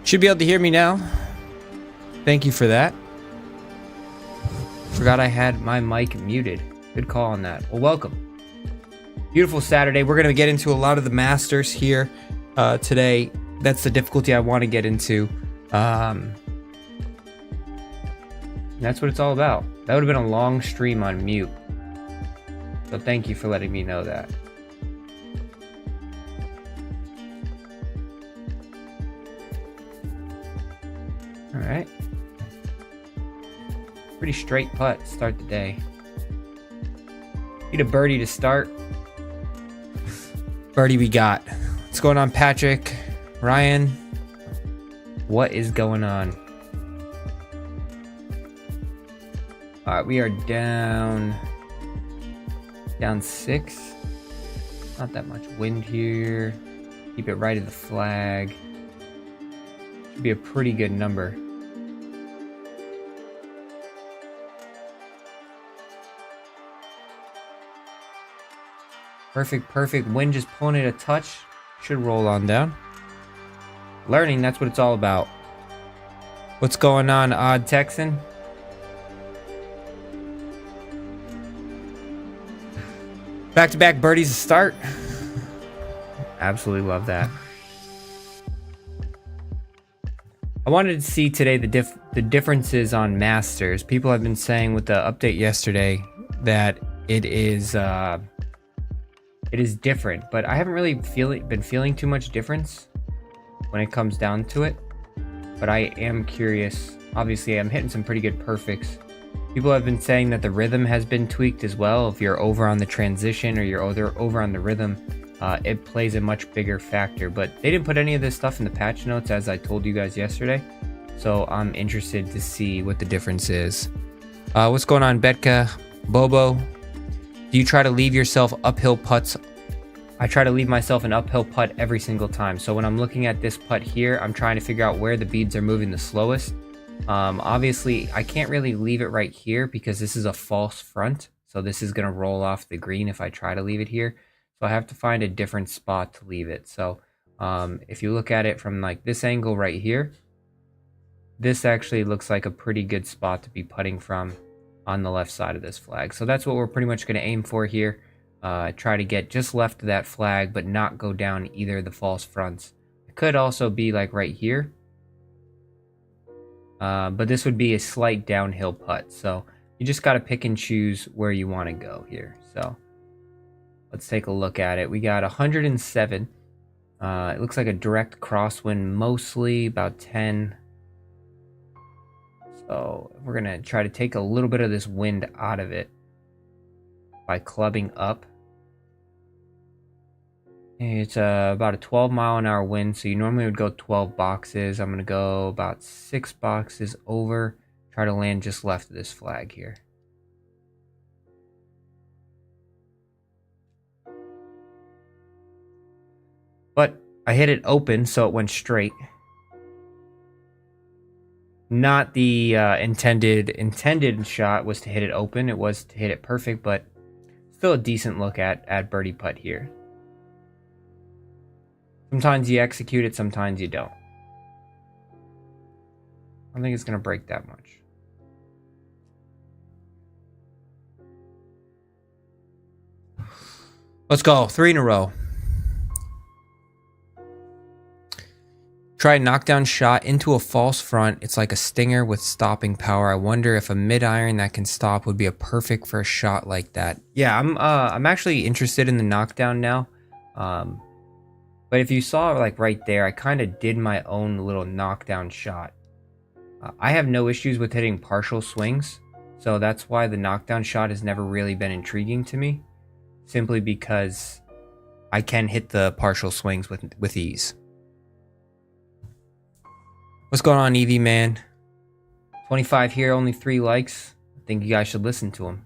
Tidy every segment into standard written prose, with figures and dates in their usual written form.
Should be able to hear me now. Thank you for that. Forgot I had my mic muted. Good call on that. Well, welcome. Beautiful Saturday. We're going to get into a lot of the Masters here today. That's the difficulty I want to get into. That's what it's all about. That would have been a long stream on mute. So thank you for letting me know that. All right. Pretty straight putt. Start the day. Need a birdie to start. Birdie we got. What's going on, Patrick? Ryan? What is going on? All right, we are down 6. Not that much wind here. Keep it right at the flag. Should be a pretty good number. Perfect. Wind just pulling it a touch. Should roll on down. Learning, that's what it's all about. What's going on, Odd Texan? Back-to-back birdies to start. Absolutely love that. I wanted to see today the differences on Masters. People have been saying with the update yesterday that it is different, but I haven't really been feeling too much difference when it comes down to it. But I am curious. Obviously, I'm hitting some pretty good perfects. People have been saying that the rhythm has been tweaked as well. If you're over on the transition or you're over on the rhythm, it plays a much bigger factor. But they didn't put any of this stuff in the patch notes, as I told you guys yesterday. So I'm interested to see what the difference is. What's going on, Betka? Bobo? Do you try to leave yourself uphill putts? I try to leave myself an uphill putt every single time. So when I'm looking at this putt here, I'm trying to figure out where the beads are moving the slowest. Obviously, I can't really leave it right here because this is a false front. So this is going to roll off the green if I try to leave it here. So I have to find a different spot to leave it. So if you look at it from like this angle right here, this actually looks like a pretty good spot to be putting from on the left side of this flag. So that's what we're pretty much going to aim for here. Try to get just left of that flag, but not go down either of the false fronts. It could also be like right here. But this would be a slight downhill putt. So you just got to pick and choose where you want to go here. So let's take a look at it. We got 107. It looks like a direct crosswind, mostly about 10. So we're going to try to take a little bit of this wind out of it by clubbing up. It's about a 12-mile-an-hour wind, so you normally would go 12 boxes. I'm going to go about 6 boxes over. Try to land just left of this flag here. But I hit it open, so it went straight. Not the intended shot was to hit it open. It was to hit it perfect, but still a decent look at birdie putt here. Sometimes you execute it, sometimes you don't. I don't think it's going to break that much. Let's go. 3 in a row. Try a knockdown shot into a false front. It's like a stinger with stopping power. I wonder if a mid iron that can stop would be a perfect for a shot like that. Yeah, I'm actually interested in the knockdown now. But if you saw like right there, I kind of did my own little knockdown shot. I have no issues with hitting partial swings, so that's why the knockdown shot has never really been intriguing to me, simply because I can hit the partial swings with ease. What's going on, Evie, man? 25 here, only 3 likes. I think you guys should listen to him.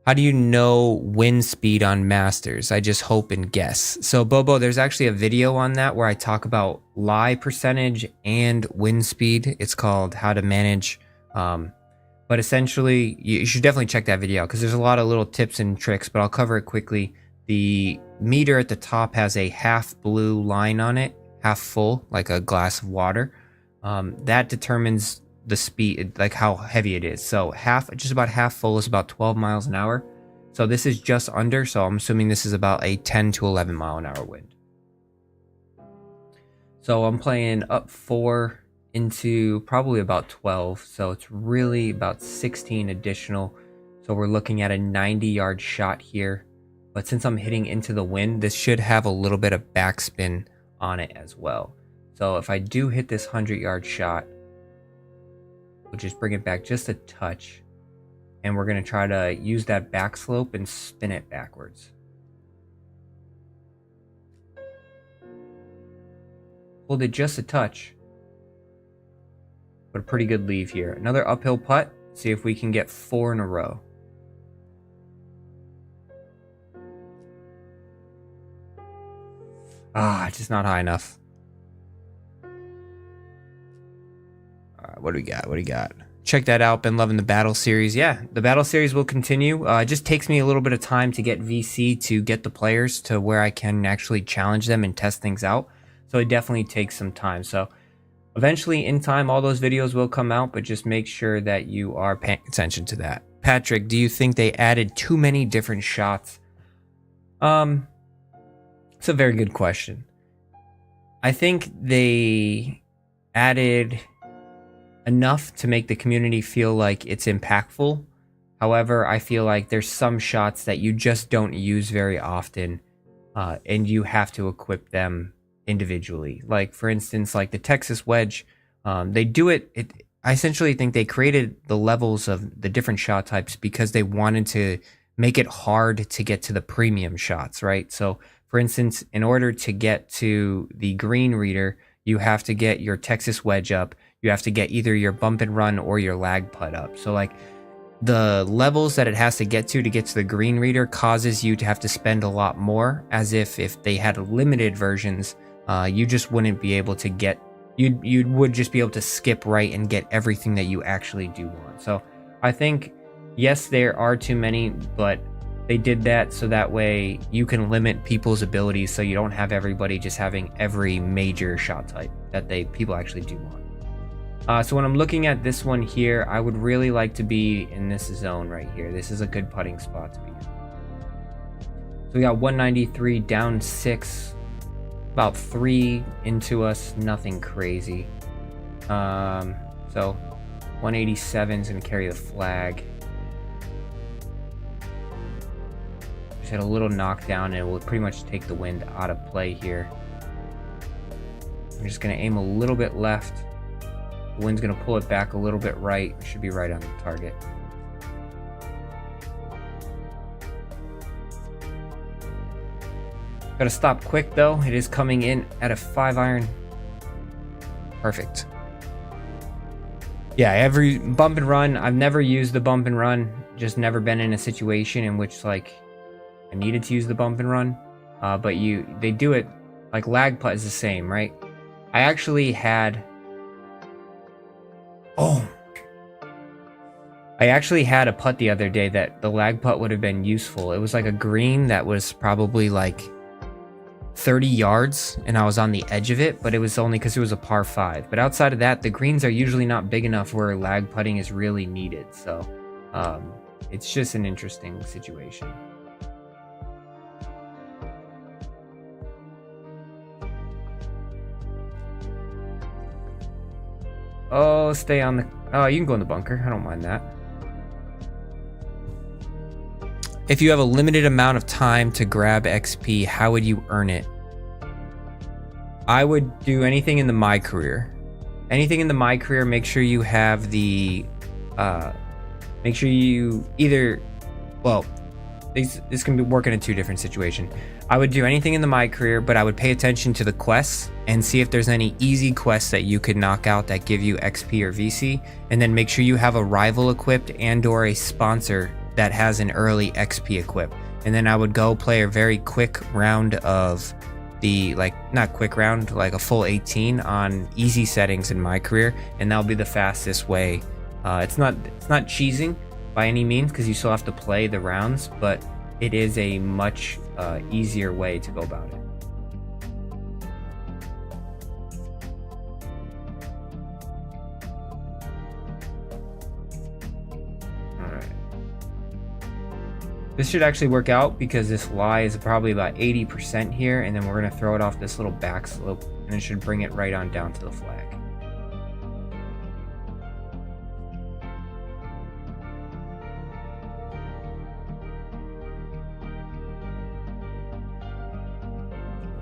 How do you know wind speed on Masters? I just hope and guess. So, Bobo, there's actually a video on that where I talk about lie percentage and wind speed. It's called How to Manage. But essentially, you should definitely check that video out because there's a lot of little tips and tricks, but I'll cover it quickly. The meter at the top has a half blue line on it, half full, like a glass of water, that determines the speed, like how heavy it is. So just about half full is about 12 miles an hour. So this is just under, so I'm assuming this is about a 10 to 11 mile an hour wind. So I'm playing up 4 into probably about 12, so it's really about 16 additional. So we're looking at a 90-yard shot here. But since I'm hitting into the wind, this should have a little bit of backspin on it as well. So if I do hit this 100-yard shot, we'll just bring it back just a touch. And we're going to try to use that back slope and spin it backwards. Hold it just a touch. But a pretty good leave here. Another uphill putt. See if we can get 4 in a row. Just not high enough. Alright, what do we got? What do we got? Check that out. Been loving the battle series. Yeah, the battle series will continue. It just takes me a little bit of time to get VC to get the players to where I can actually challenge them and test things out. So it definitely takes some time. So eventually, in time, all those videos will come out, but just make sure that you are paying attention to that. Patrick, do you think they added too many different shots? It's a very good question. I think they added enough to make the community feel like it's impactful. However, I feel like there's some shots that you just don't use very often, and you have to equip them individually. Like, for instance, like the Texas wedge, they do it. I essentially think they created the levels of the different shot types because they wanted to make it hard to get to the premium shots, right? So, for instance, in order to get to the green reader, you have to get your Texas wedge up. You have to get either your bump and run or your lag putt up. So, like, the levels that it has to get to the green reader causes you to have to spend a lot more, as if they had limited versions, you just wouldn't be able to get, you would just be able to skip right and get everything that you actually do want. So I think, yes, there are too many, but they did that so that way you can limit people's abilities, so you don't have everybody just having every major shot type that people actually do want. So when I'm looking at this one here, I would really like to be in this zone right here. This is a good putting spot to be in. So we got 193 down 6, about 3 into us, nothing crazy. So 187 is gonna carry the flag. Just had a little knockdown and it will pretty much take the wind out of play here. I'm just gonna aim a little bit left. The wind's gonna pull it back a little bit right. It should be right on the target. Gotta stop quick though. It is coming in at a 5-iron. Perfect. Yeah, every bump and run. I've never used the bump and run. Just never been in a situation in which like I needed to use the bump and run. But they do it like lag putt is the same, right? I actually had. I actually had a putt the other day that the lag putt would have been useful. It was like a green that was probably like 30 yards and I was on the edge of it, but it was only because it was a par 5. But outside of that, the greens are usually not big enough where lag putting is really needed. So it's just an interesting situation. Oh, stay on the... Oh, you can go in the bunker. I don't mind that. If you have a limited amount of time to grab XP, how would you earn it? I would do anything in the My Career. Anything in the My Career, make sure you have the... make sure you either... Well, this can be working in 2 different situations. I would do anything in the My Career, but I would pay attention to the quests and see if there's any easy quests that you could knock out that give you XP or VC, and then make sure you have a rival equipped and or a sponsor that has an early XP equip. And then I would go play a very quick round of the, like, not quick round, like a full 18 on easy settings in My Career, and that'll be the fastest way. It's not cheesing by any means, because you still have to play the rounds, but it is a much easier way to go about it. This should actually work out because this lie is probably about 80% here, and then we're going to throw it off this little back slope, and it should bring it right on down to the flag.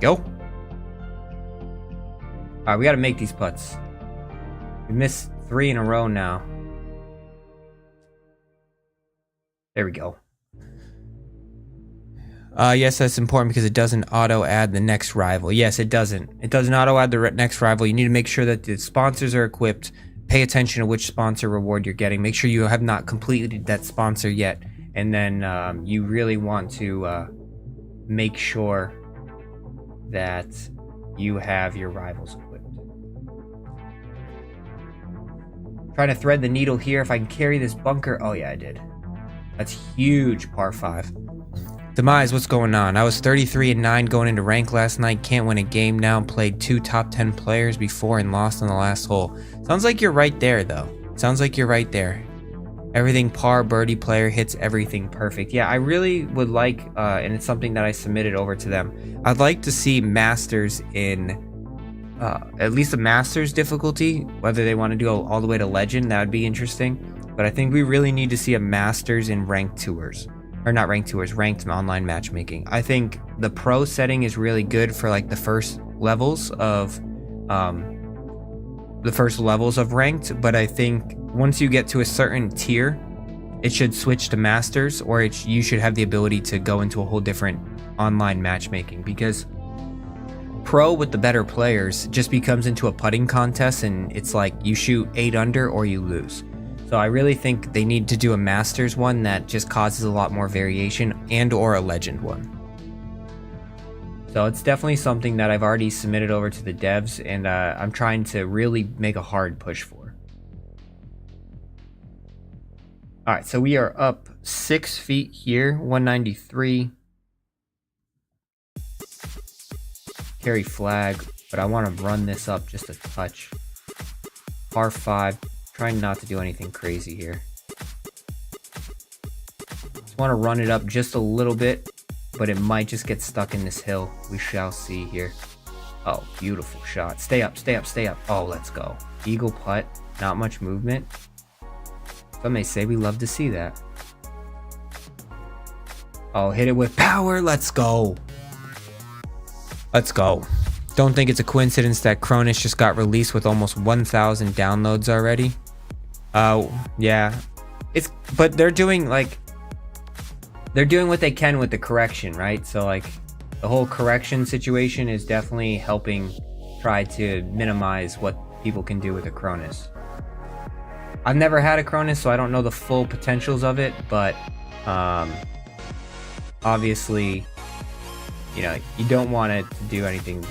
Go. All right, we got to make these putts. We missed 3 in a row now. There we go. Yes, that's important because it doesn't auto-add the next rival. Yes, it doesn't. It doesn't auto-add the next rival. You need to make sure that the sponsors are equipped. Pay attention to which sponsor reward you're getting. Make sure you have not completed that sponsor yet. And then you really want to make sure that you have your rivals equipped. Trying to thread the needle here. If I can carry this bunker. Oh, yeah, I did. That's huge, par 5. Demise, what's going on? I was 33-9 going into rank last night. Can't win a game now. Played 2 top 10 players before and lost on the last hole. Sounds like you're right there, though. Sounds like you're right there. Everything par, birdie player hits everything perfect. Yeah, I really would like, and it's something that I submitted over to them. I'd like to see Masters in at least a Masters difficulty. Whether they want to go all the way to Legend, that would be interesting. But I think we really need to see a Masters in ranked tours. Or not ranked tours, ranked online matchmaking. I think the pro setting is really good for like the first levels of ranked, but I think once you get to a certain tier, it should switch to Masters, or you should have the ability to go into a whole different online matchmaking, because pro with the better players just becomes into a putting contest, and it's like you shoot 8 under or you lose. So I really think they need to do a Masters one that just causes a lot more variation, and or a Legend one. So it's definitely something that I've already submitted over to the devs, and I'm trying to really make a hard push for. Alright, so we are up 6 feet here, 193. Carry flag, but I want to run this up just a touch. Par 5. Trying not to do anything crazy here. Just want to run it up just a little bit, but it might just get stuck in this hill. We shall see here. Oh, beautiful shot. Stay up, stay up, stay up. Oh, let's go. Eagle putt. Not much movement. Some may say we love to see that. Oh, hit it with power. Let's go. Let's go. Don't think it's a coincidence that Cronus just got released with almost 1,000 downloads already. Yeah, but they're doing what they can with the correction, right? So like the whole correction situation is definitely helping try to minimize what people can do with a Cronus. I've never had a Cronus, so I don't know the full potentials of it, but obviously, you know, you don't want it to do anything.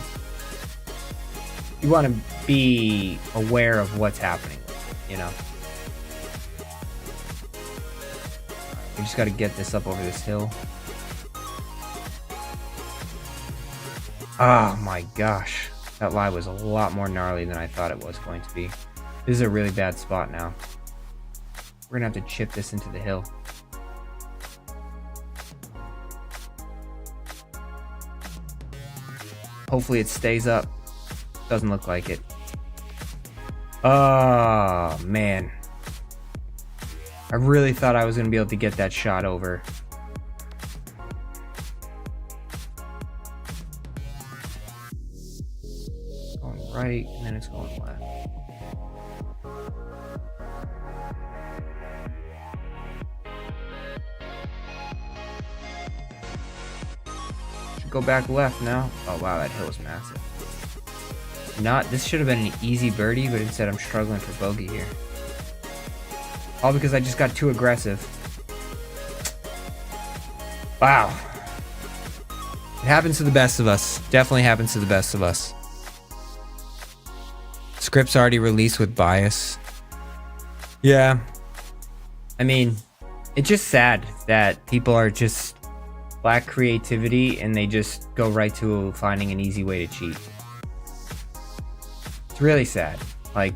You want to be aware of what's happening, you know. We just got to get this up over this hill. Oh my gosh. That lie was a lot more gnarly than I thought it was going to be. This is a really bad spot now. We're going to have to chip this into the hill. Hopefully it stays up. Doesn't look like it. Oh, man. I really thought I was going to be able to get that shot over. It's going right, and then it's going left. Should go back left now. Oh, wow, that hill is massive. This should have been an easy birdie, but instead I'm struggling for bogey here. All because I just got too aggressive. Wow. It happens to the best of us. Definitely happens to the best of us. Script's already released with bias. Yeah. I mean, it's just sad that people are just lack creativity and they just go right to finding an easy way to cheat. It's really sad. Like,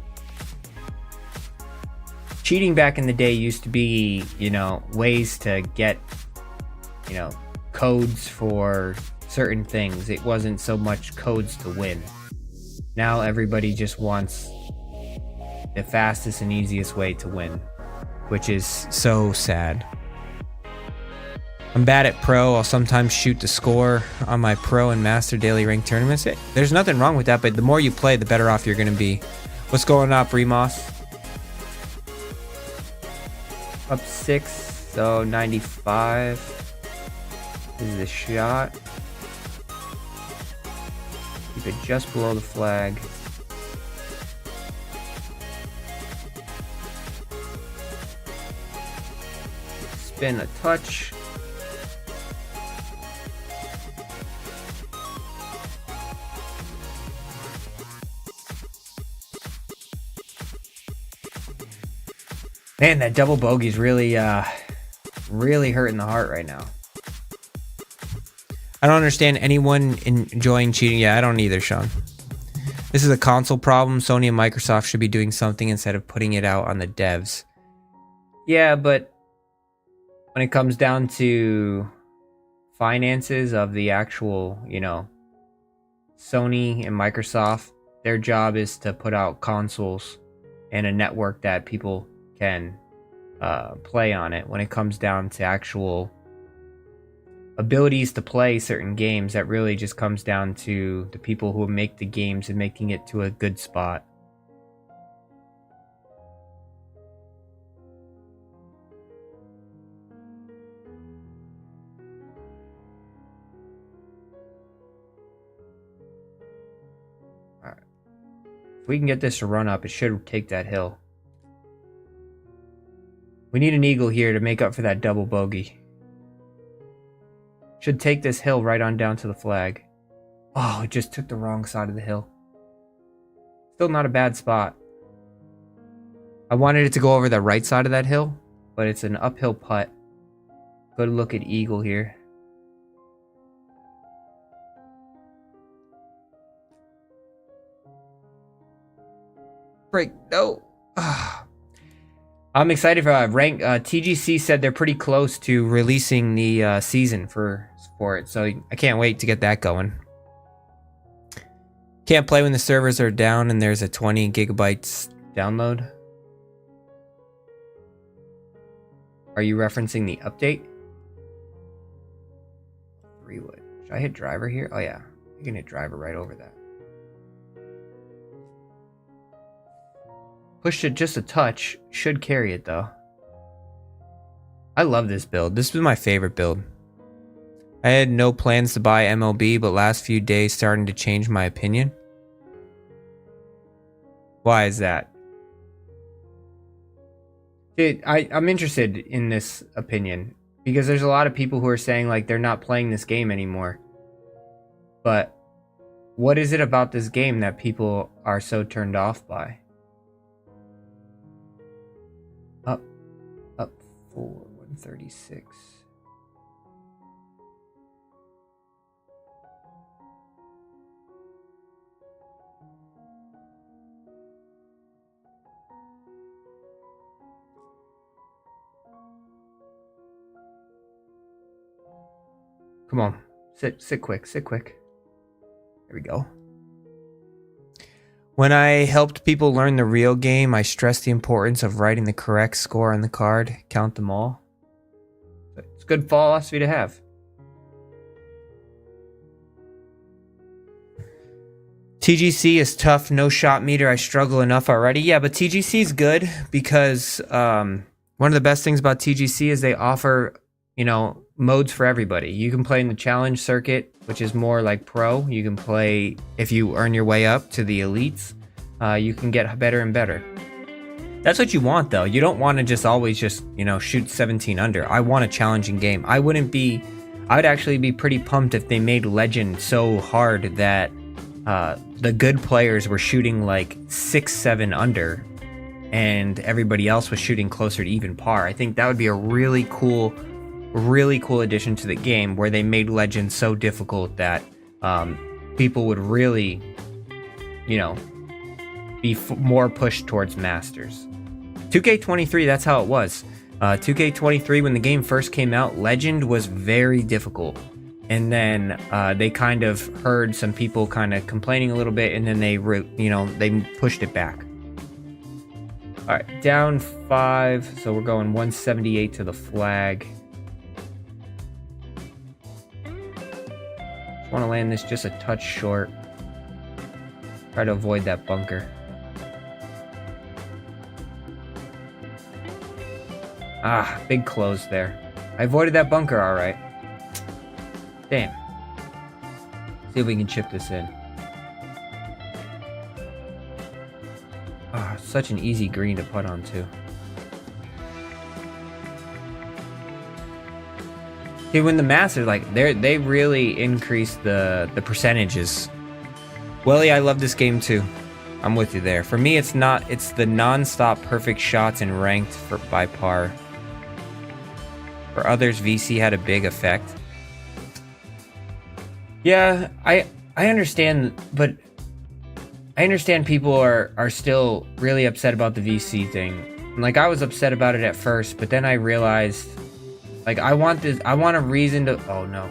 cheating back in the day used to be, you know, ways to get you know, codes for certain things. It wasn't so much codes to win. Now everybody just wants the fastest and easiest way to win, which is so sad. I'm bad at pro. I'll sometimes shoot the score on my pro and master daily rank tournaments. There's nothing wrong with that, but the more you play, the better off you're going to be. What's going on, Remos? Up 6, so 95. This is a shot. Keep it just below the flag. Spin a touch. Man, that double bogey's really hurting the heart right now. I don't understand anyone enjoying cheating. Yeah, I don't either, Sean. This is a console problem. Sony and Microsoft should be doing something instead of putting it out on the devs. Yeah, but when it comes down to finances of the actual, you know, Sony and Microsoft, their job is to put out consoles and a network that people can play on it. When it comes down to actual abilities to play certain games, that really just comes down to the people who make the games and making it to a good spot. All right. If we can get this to run up, it should take that hill. We need an eagle here to make up for that double bogey. Should take this hill right on down to the flag. Oh, it just took the wrong side of the hill. Still not a bad spot. I wanted it to go over the right side of that hill, but it's an uphill putt. Good look at eagle here. Break. No. I'm excited for rank. TGC said they're pretty close to releasing the season for it, so I can't wait to get that going. Can't play when the servers are down and there's a 20 gigabytes download. Are you referencing the update? 3 wood. Should I hit driver here? Oh yeah, you can hit driver right over that. Pushed it just a touch. Should carry it though. I love this build. This was my favorite build. I had no plans to buy MLB, but last few days starting to change my opinion. Why is that? Dude, I'm interested in this opinion because there's a lot of people who are saying like they're not playing this game anymore. But what is it about this game that people are so turned off by? Up 4, 136. Come on, sit quick, sit quick. There we go. When I helped people learn the real game, I stressed the importance of writing the correct score on the card. Count them all. It's good philosophy to have. TGC is tough. No shot meter. I struggle enough already. Yeah, but TGC is good because one of the best things about TGC is they offer, you know, modes for everybody. You can play in the challenge circuit, which is more like pro. You can play, if you earn your way up to the elites, you can get better and better. That's what you want though. You don't want to just always just, you know, shoot 17 under. I want a challenging game. I would actually be pretty pumped if they made Legend so hard that the good players were shooting like 6-7 under and everybody else was shooting closer to even par. I think that would be a really cool addition to the game where they made Legends so difficult that people would really, you know, be more pushed towards Masters. 2K23, that's how it was. 2K23, when the game first came out, Legend was very difficult. And then they kind of heard some people kind of complaining a little bit, and then they pushed it back. All right, down 5, so we're going 178 to the flag. Just want to land this just a touch short. Try to avoid that bunker. Ah, big close there. I avoided that bunker all right. Damn. See if we can chip this in. Ah, such an easy green to putt onto. See, when the Masters, like, they really increase the percentages. Welly, I love this game too. I'm with you there. For me, it's the non-stop perfect shots and ranked by par. For others, VC had a big effect. Yeah, I understand, but I understand people are still really upset about the VC thing. Like, I was upset about it at first, but then I realized, like, I want a reason to... Oh, no.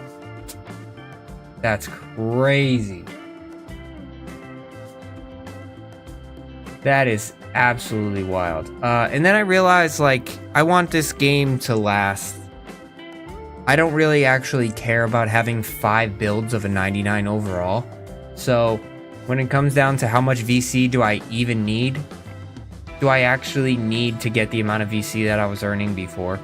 That's crazy. That is absolutely wild. And then I realized, like, I want this game to last. I don't really actually care about having 5 builds of a 99 overall. So when it comes down to how much VC do I even need, do I actually need to get the amount of VC that I was earning before?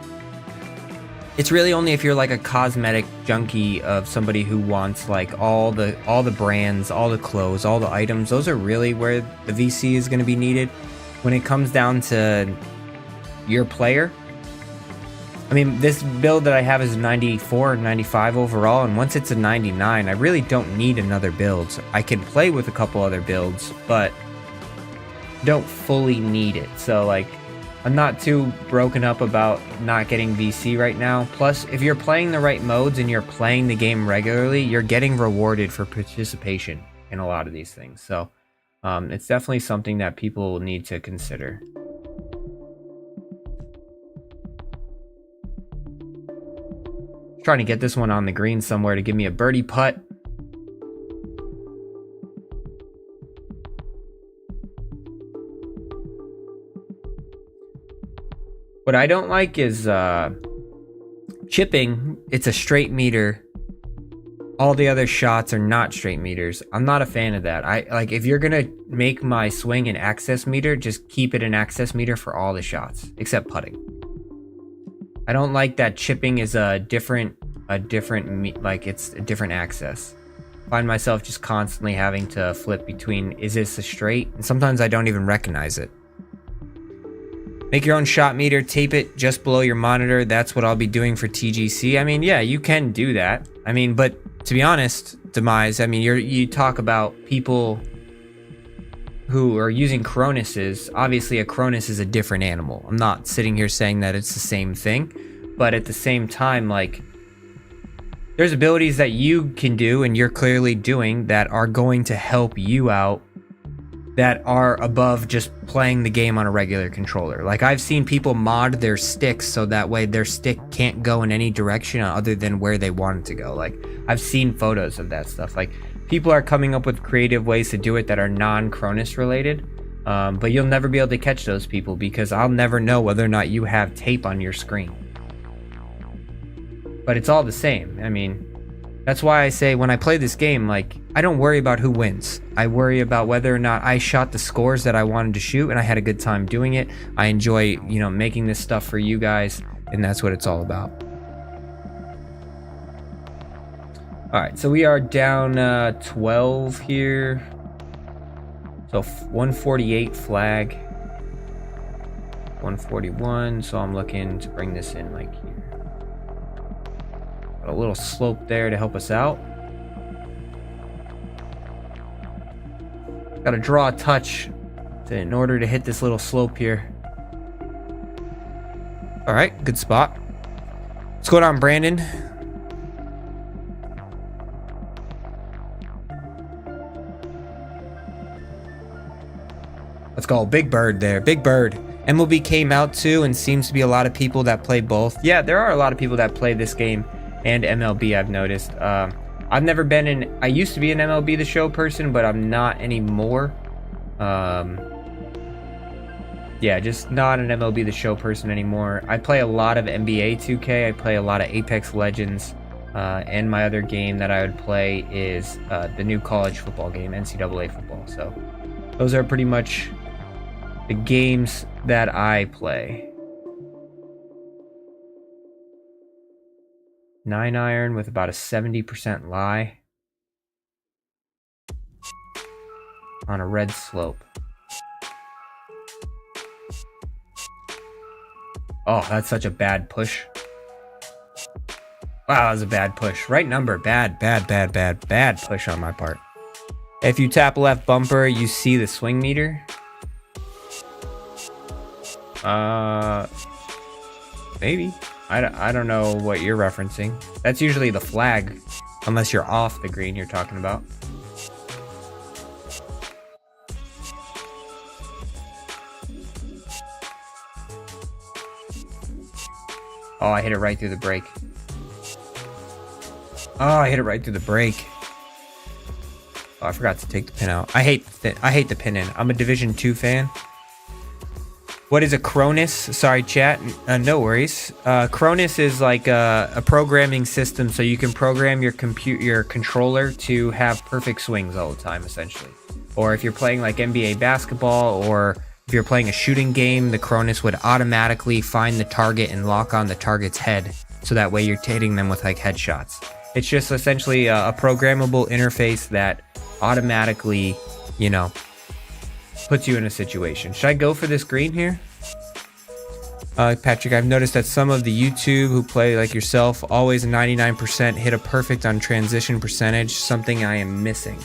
It's really only if you're like a cosmetic junkie of somebody who wants like all the brands, all the clothes, all the items. Those are really where the VC is going to be needed. When it comes down to your player, I mean, this build that I have is 94, 95 overall, and once it's a 99, I really don't need another build. I can play with a couple other builds, but don't fully need it. So like, I'm not too broken up about not getting VC right now. Plus, if you're playing the right modes and you're playing the game regularly, you're getting rewarded for participation in a lot of these things. So it's definitely something that people need to consider. Trying to get this one on the green somewhere to give me a birdie putt. What I don't like is chipping. It's a straight meter. All the other shots are not straight meters. I'm not a fan of that. I like, if you're gonna make my swing an access meter, just keep it an access meter for all the shots except putting. I don't like that chipping is a different like it's a different access. Find myself just constantly having to flip between, is this a straight? And sometimes I don't even recognize it. Make your own shot meter, tape it just below your monitor. That's what I'll be doing for TGC. I mean, yeah, you can do that. I mean, but to be honest, Demise, I mean, you talk about people who are using Coronuses. Obviously, a Cronus is a different animal. I'm not sitting here saying that it's the same thing, but at the same time, like, there's abilities that you can do and you're clearly doing that are going to help you out that are above just playing the game on a regular controller. Like, I've seen people mod their sticks so that way their stick can't go in any direction other than where they want it to go. Like, I've seen photos of that stuff. Like, people are coming up with creative ways to do it that are non-Cronus related, but you'll never be able to catch those people because I'll never know whether or not you have tape on your screen. But it's all the same. I mean, that's why I say when I play this game, like, I don't worry about who wins. I worry about whether or not I shot the scores that I wanted to shoot and I had a good time doing it. I enjoy, making this stuff for you guys, and that's what it's all about. All right, so we are down 12 here. So 148 flag. 141, so I'm looking to bring this in like here. Got a little slope there to help us out. Got to draw a touch in order to hit this little slope here. All right, good spot. Let's go down, Brandon. Let's go, big bird there, big bird. MLB came out too, and seems to be a lot of people that play both. Yeah, there are a lot of people that play this game and MLB, I've noticed. I've never been in... I used to be an MLB The Show person, but I'm not anymore. Yeah, just not an MLB The Show person anymore. I play a lot of NBA 2K. I play a lot of Apex Legends. And my other game that I would play is the new college football game, NCAA football. So those are pretty much the games that I play. 9-iron with about a 70% lie on a red slope. Oh, that's such a bad push. Wow, that was a bad push. Right number. Bad push on my part. If you tap left bumper, you see the swing meter. Maybe. I don't know what you're referencing. That's usually the flag, unless you're off the green you're talking about. Oh, I hit it right through the brake. Oh, I hit it right through the brake. Oh, I forgot to take the pin out. I hate the pin in. I'm a Division 2 fan. What is a Cronus? Sorry, chat. No worries. Cronus is like a programming system, so you can program your controller to have perfect swings all the time, essentially. Or if you're playing like NBA basketball, or if you're playing a shooting game, the Cronus would automatically find the target and lock on the target's head, so that way you're hitting them with like headshots. It's just essentially a programmable interface that automatically, you know, puts you in a situation. Should I go for this green here? Patrick, I've noticed that some of the YouTube who play like yourself always 99% hit a perfect on transition percentage, something I am missing.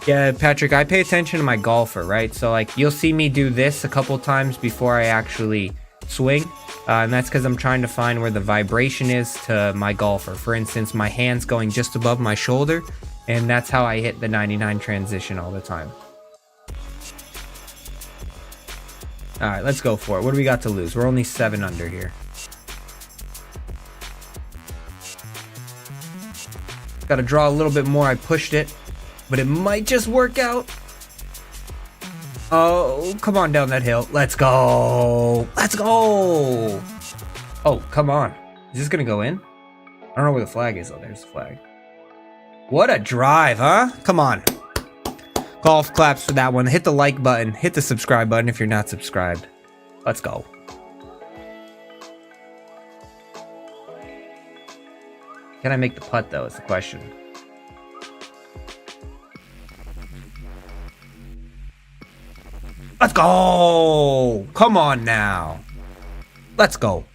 Yeah, Patrick, I pay attention to my golfer, right? So like you'll see me do this a couple times before I actually swing. And that's because I'm trying to find where the vibration is to my golfer. For instance, my hand's going just above my shoulder, and that's how I hit the 99 transition all the time. All right, let's go for it. What do we got to lose? We're only 7 under here. Got to draw a little bit more. I pushed it, but it might just work out. Oh, come on down that hill. Let's go. Let's go. Oh, come on. Is this going to go in? I don't know where the flag is. Oh, there's the flag. What a drive, huh? Come on. Golf claps for that one. Hit the like button. Hit the subscribe button if you're not subscribed. Let's go. Can I make the putt, though, is the question. Let's go! Come on now. Let's go.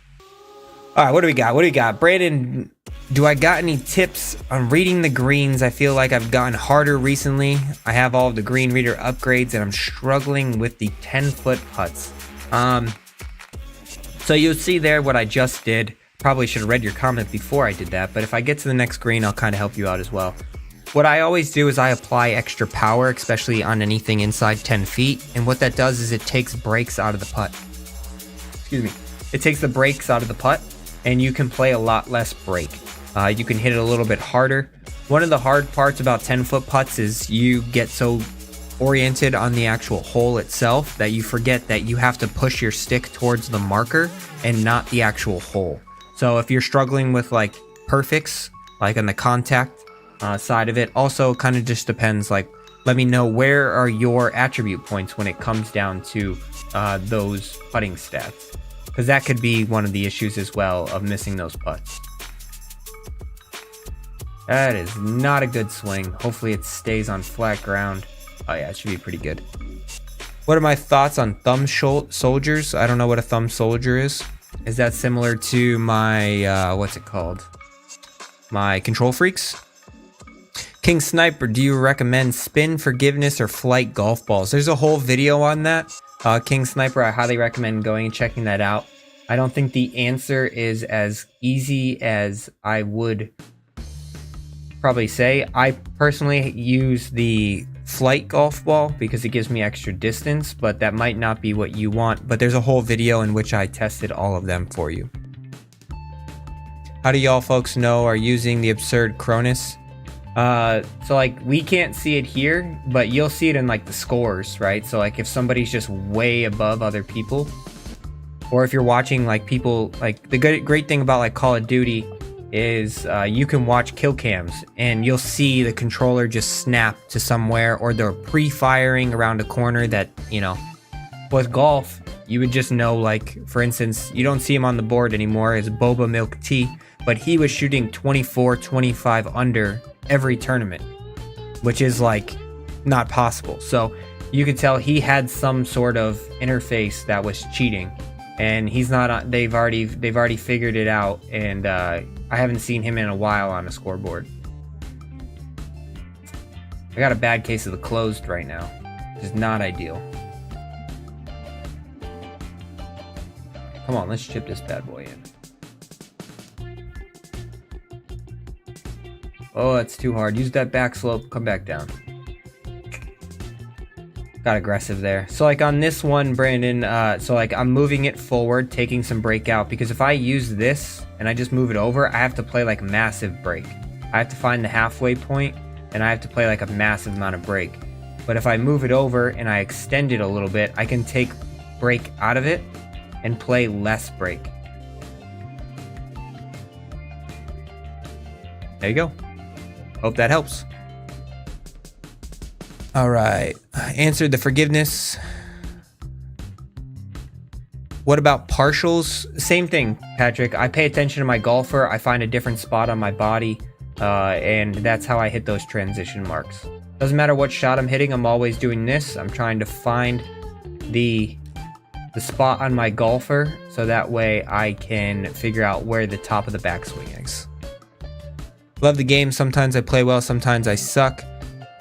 All right, what do we got? What do we got? Brandon, do I got any tips on reading the greens? I feel like I've gotten harder recently. I have all of the green reader upgrades, and I'm struggling with the 10-foot putts. So you'll see there what I just did. Probably should have read your comment before I did that, but if I get to the next green, I'll kind of help you out as well. What I always do is I apply extra power, especially on anything inside 10 feet. And what that does is it takes brakes out of the putt. Excuse me. It takes the brakes out of the putt, and you can play a lot less brake. You can hit it a little bit harder. One of the hard parts about 10-foot putts is you get so oriented on the actual hole itself that you forget that you have to push your stick towards the marker and not the actual hole. So if you're struggling with like perfects, like on the contact side of it, also kind of just depends, like let me know where are your attribute points when it comes down to those putting stats, because that could be one of the issues as well of missing those putts. That is not a good swing. Hopefully it stays on flat ground. Oh yeah, it should be pretty good. What are my thoughts on thumb soldiers? I don't know what a thumb soldier is. Is that similar to my what's it called, my control freaks? King Sniper, do you recommend spin, forgiveness, or flight golf balls? There's a whole video on that. King Sniper, I highly recommend going and checking that out. I don't think the answer is as easy as I would probably say. I personally use the flight golf ball because it gives me extra distance, but that might not be what you want. But there's a whole video in which I tested all of them for you. How do y'all folks know are using the absurd Cronus? So like we can't see it here, but you'll see it in like the scores, right? So like if somebody's just way above other people, or if you're watching like people, like the great thing about like Call of Duty is you can watch kill cams and you'll see the controller just snap to somewhere, or they're pre-firing around a corner that, you know, with golf, you would just know, like, for instance, you don't see him on the board anymore as Boba Milk Tea, but he was shooting 24, 25 under every tournament, which is like not possible. So you could tell he had some sort of interface that was cheating, and he's not, they've already figured it out, and I haven't seen him in a while on a scoreboard. I got a bad case of the closed right now, which is not ideal. Come on, let's chip this bad boy in. Oh, that's too hard. Use that back slope, come back down. Got aggressive there. So like on this one, Brandon, so like I'm moving it forward, taking some break out, because if I use this and I just move it over, I have to play like massive break. I have to find the halfway point and I have to play like a massive amount of break. But if I move it over and I extend it a little bit, I can take break out of it and play less break. There you go. Hope that helps. All right, answered the forgiveness. What about partials? Same thing, Patrick. I pay attention to my golfer. I find a different spot on my body, and that's how I hit those transition marks. Doesn't matter what shot I'm hitting, I'm always doing this. I'm trying to find the spot on my golfer, so that way I can figure out where the top of the backswing is. Love the game. Sometimes I play well, sometimes I suck.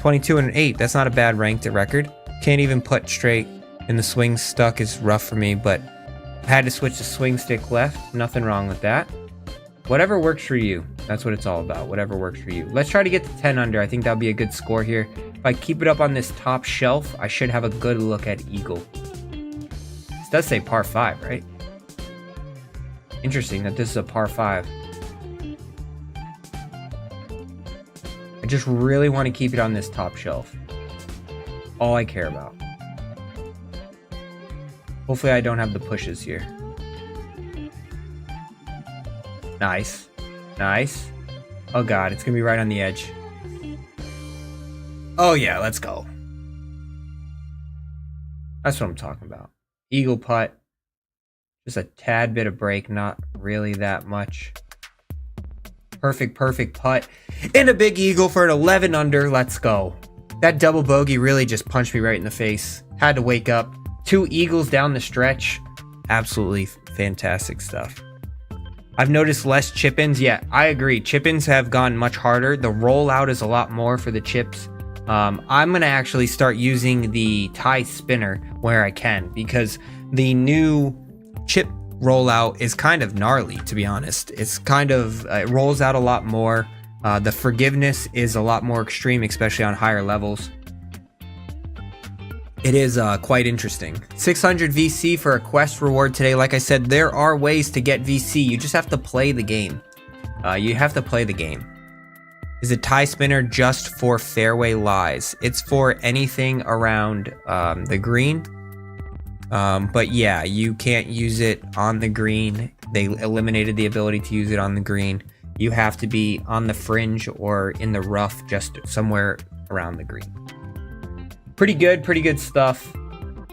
22 and an 8, that's not a bad ranked record. Can't even putt straight, and the swing stuck is rough for me, but I had to switch to swing stick left. Nothing wrong with that. Whatever works for you, that's what it's all about. Whatever works for you. Let's try to get to 10 under. I think that'll be a good score here. If I keep it up on this top shelf, I should have a good look at eagle. This does say par 5, right? Interesting that this is a par 5. I just really want to keep it on this top shelf. All I care about. Hopefully I don't have the pushes here. Nice. Nice. Oh god, it's going to be right on the edge. Oh yeah, let's go. That's what I'm talking about. Eagle putt. Just a tad bit of break, not really that much. Perfect putt. And a big eagle for an 11 under. Let's go. That double bogey really just punched me right in the face. Had to wake up. 2 eagles down the stretch. Absolutely fantastic stuff. I've noticed less chip-ins. Yeah, I agree. Chip-ins have gone much harder. The rollout is a lot more for the chips. I'm going to actually start using the tie spinner where I can, because the new chip rollout is kind of gnarly, to be honest. It's kind of, it rolls out a lot more. The forgiveness is a lot more extreme, especially on higher levels. It is quite interesting. 600 VC for a quest reward today. Like I said, there are ways to get VC. You just have to play the game. You have to play the game. Is a tie spinner just for fairway lies? It's for anything around the green. But yeah, you can't use it on the green. They eliminated the ability to use it on the green. You have to be on the fringe or in the rough, just somewhere around the green. Pretty good stuff.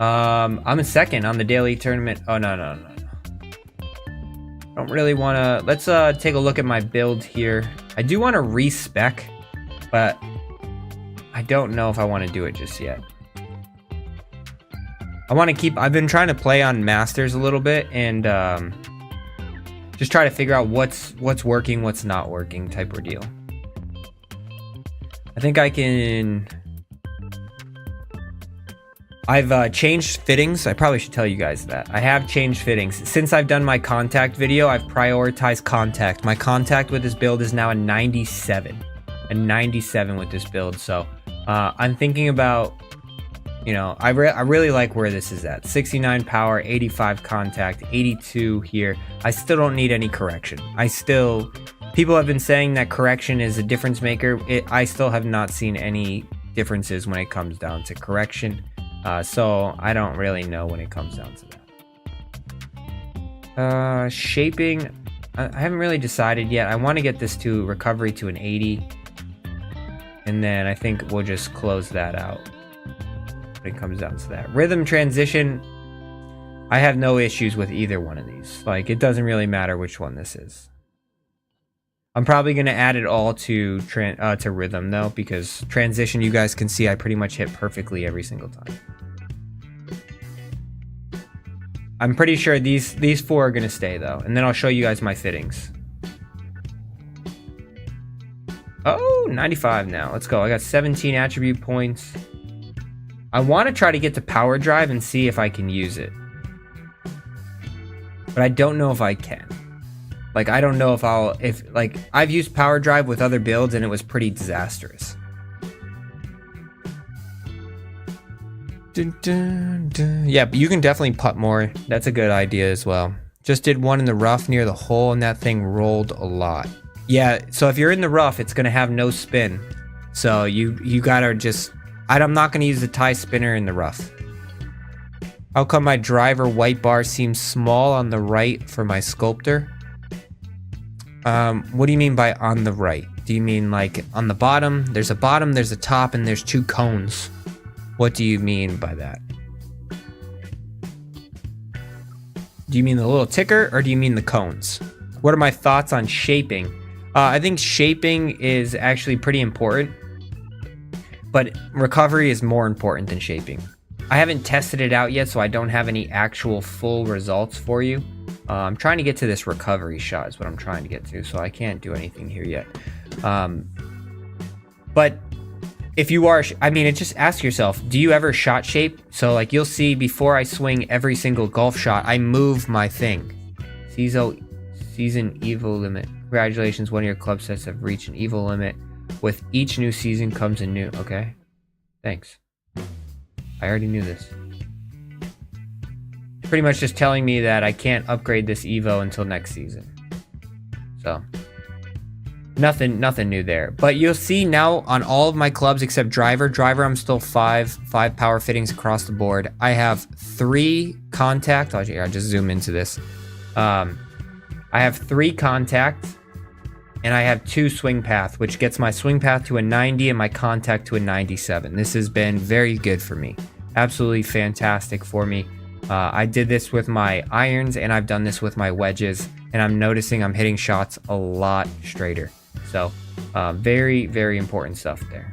I'm a second on the daily tournament. Oh, no. Don't really want to. Let's take a look at my build here. I do want to respec, but I don't know if I want to do it just yet. I want to keep, I've been trying to play on Masters a little bit and just try to figure out what's working, what's not working type of deal. I think I can, I've changed fittings. I probably should tell you guys that. I have changed fittings. Since I've done my contact video, I've prioritized contact. My contact with this build is now a 97. A 97 with this build, so I'm thinking about, you know, I really like where this is at. 69 power, 85 contact, 82 here. I still don't need any correction. People have been saying that correction is a difference maker. I still have not seen any differences when it comes down to correction. So I don't really know when it comes down to that. Shaping, I haven't really decided yet. I want to get this to recovery to an 80. And then I think we'll just close that out when it comes down to that. Rhythm transition, I have no issues with either one of these. Like, it doesn't really matter which one this is. I'm probably going to add it all to rhythm though, because transition, you guys can see I pretty much hit perfectly every single time. I'm pretty sure these four are going to stay though, and then I'll show you guys my fittings. Oh, 95 now. Let's go. I got 17 attribute points. I want to try to get to power drive and see if I can use it. But I don't know if I can. Like, I don't know if I've used power drive with other builds and it was pretty disastrous. Dun, dun, dun. Yeah, but you can definitely putt more. That's a good idea as well. Just did one in the rough near the hole and that thing rolled a lot. Yeah, so if you're in the rough, it's gonna have no spin. So you gotta just, I'm not gonna use the tie spinner in the rough. How come my driver white bar seems small on the right for my sculptor? What do you mean by on the right? Do you mean like on the bottom? There's a bottom, there's a top, and there's two cones. What do you mean by that? Do you mean the little ticker or do you mean the cones? What are my thoughts on shaping? I think shaping is actually pretty important, but recovery is more important than shaping. I haven't tested it out yet, so I don't have any actual full results for you. I'm trying to get to this recovery shot is what I'm trying to get to, so I can't do anything here yet. But if you are, just ask yourself, do you ever shot shape? So like you'll see before I swing every single golf shot, I move my thing. Season Evo limit. Congratulations, one of your club sets have reached an Evo limit. With each new season comes a new, okay? Thanks. I already knew this. Pretty much just telling me that I can't upgrade this Evo until next season. So, nothing new there. But you'll see now on all of my clubs except driver. Driver, I'm still five power fittings across the board. I have 3 contact. I'll just zoom into this. I have 3 contact, and I have 2 swing path, which gets my swing path to a 90 and my contact to a 97. This has been very good for me. Absolutely fantastic for me. I did this with my irons, and I've done this with my wedges, and I'm noticing I'm hitting shots a lot straighter. So, very, very important stuff there.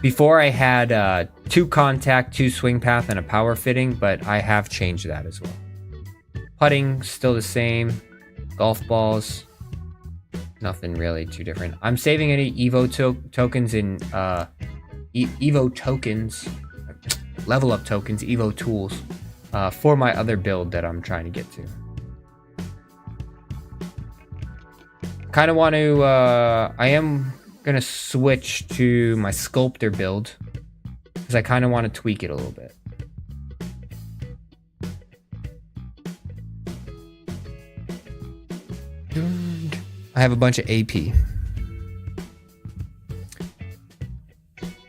Before I had 2 contact, 2 swing path, and a power fitting, but I have changed that as well. Putting, still the same. Golf balls, nothing really too different. I'm saving any Evo tokens in Evo tokens, level up tokens, Evo tools, for my other build that I'm trying to get to. Kind of want to, I am going to switch to my sculptor build because I kind of want to tweak it a little bit. I have a bunch of AP.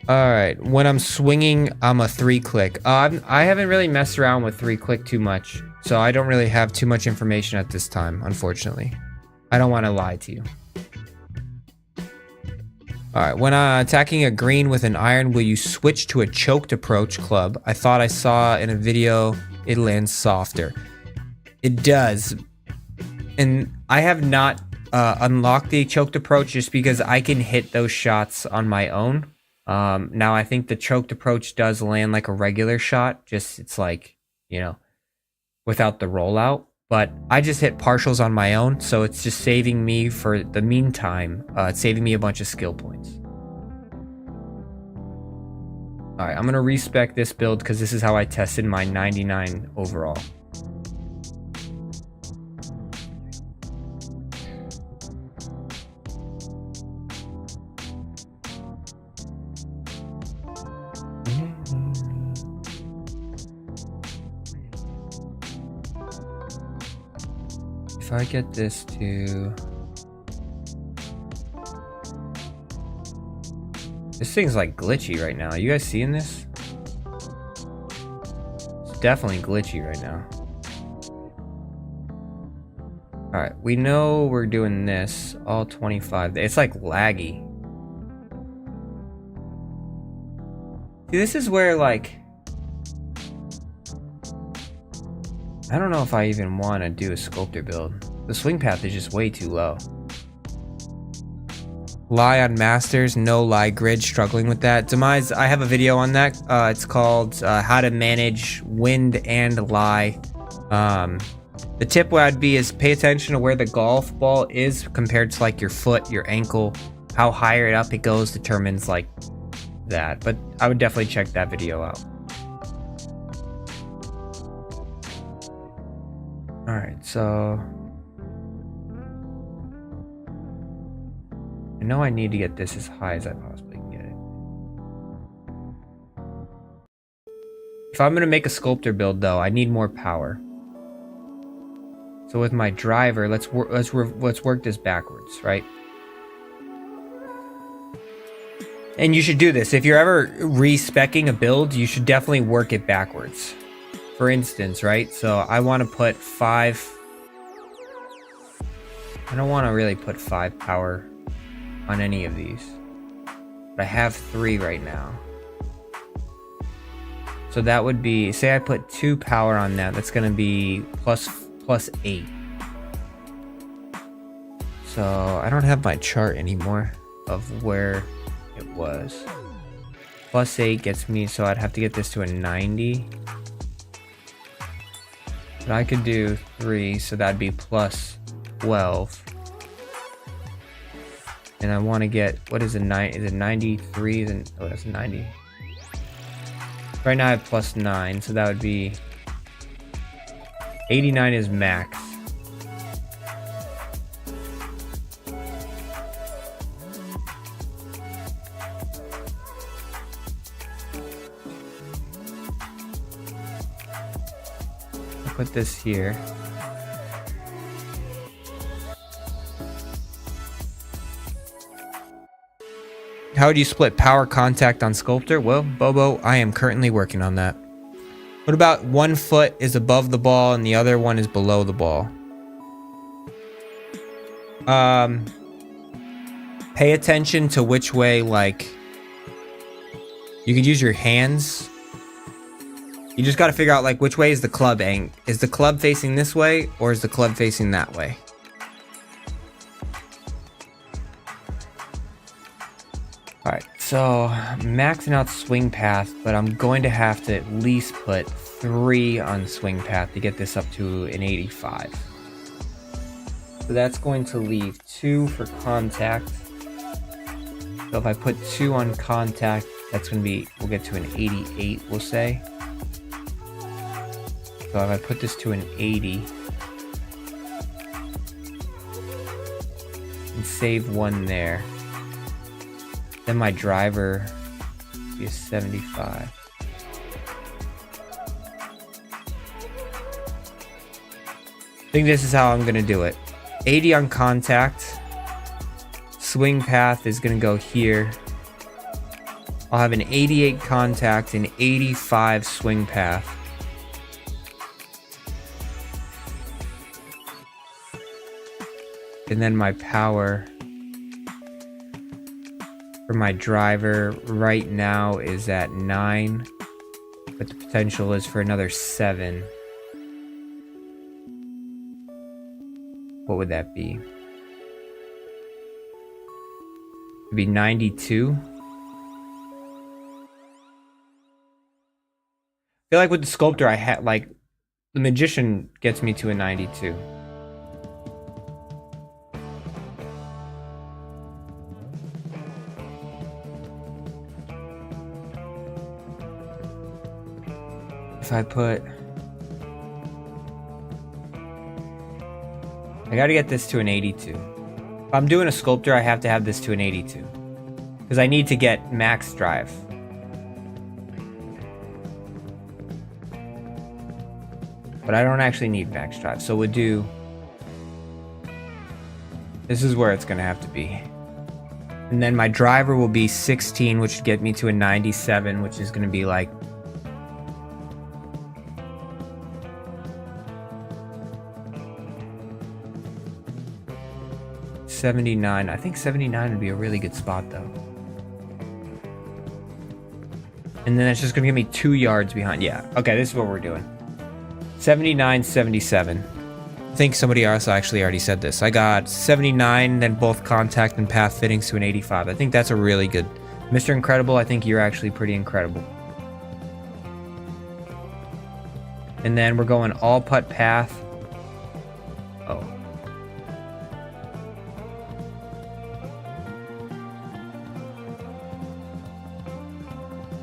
Alright, when I'm swinging, I'm a 3-click. I haven't really messed around with 3-click too much, so I don't really have too much information at this time, unfortunately. I don't want to lie to you. Alright, when attacking a green with an iron, will you switch to a choked approach club? I thought I saw in a video it lands softer. It does. And I have not unlocked the choked approach just because I can hit those shots on my own. Now I think the choked approach does land like a regular shot, just it's like, you know, without the rollout. But I just hit partials on my own, so it's just saving me for the meantime. It's saving me a bunch of skill points. Alright, I'm gonna respec this build because this is how I tested my 99 overall. If I get this to... This thing's like glitchy right now. You guys seeing this? It's definitely glitchy right now. Alright, we know we're doing this. All 25. It's like laggy. See, this is where like... I don't know if I even want to do a sculptor build. The swing path is just way too low. Lie on Masters, no lie grid, struggling with that. Demise, I have a video on that. It's called how to manage wind and lie. The tip what I'd be is pay attention to where the golf ball is compared to like your foot, your ankle. How higher up it goes determines like that. But I would definitely check that video out. Alright, so... I know I need to get this as high as I possibly can get it. If I'm gonna make a sculptor build though, I need more power. So with my driver, let's work this backwards, right? And you should do this. If you're ever re-speccing a build, you should definitely work it backwards. For instance, right? So I want to put 5... I don't want to really put 5 power on any of these. But I have 3 right now. So that would be... Say I put 2 power on that. That's going to be plus 8. So I don't have my chart anymore of where it was. Plus 8 gets me... So I'd have to get this to a 90. But I could do 3, so that'd be plus 12. And I want to get, what is a 9? Is it 93? Oh, that's 90. Right now I have plus 9, so that would be 89 is max. Put this here. How would you split power contact on sculptor? Well, Bobo, I am currently working on that. What about 1 foot is above the ball and the other one is below the ball? Pay attention to which way, like, you could use your hands. You just got to figure out like which way is the club angle. Is the club facing this way or is the club facing that way? Alright, so maxing out swing path, but I'm going to have to at least put 3 on swing path to get this up to an 85. So that's going to leave 2 for contact. So if I put 2 on contact, that's going to be, we'll get to an 88, we'll say. So if I put this to an 80 and save 1 there, then my driver will be a 75. I think this is how I'm gonna do it. 80 on contact. Swing path is gonna go here. I'll have an 88 contact and 85 swing path. And then my power for my driver right now is at 9, but the potential is for another 7. What would that be? It'd be 92. I feel like with the sculptor I had, like, the magician gets me to a 92. If I put... I gotta get this to an 82. If I'm doing a sculptor, I have to have this to an 82. Because I need to get max drive. But I don't actually need max drive, so we'll do This is where it's going to have to be. And then my driver will be 16, which would get me to a 97, which is going to be like... $79. I think 79 would be a really good spot, though. And then it's just going to give me 2 yards behind. Yeah. Okay, this is what we're doing. 79, 77. I think somebody else actually already said this. I got 79, then both contact and path fittings to an 85. I think that's a really good... Mr. Incredible, I think you're actually pretty incredible. And then we're going all putt path. Oh.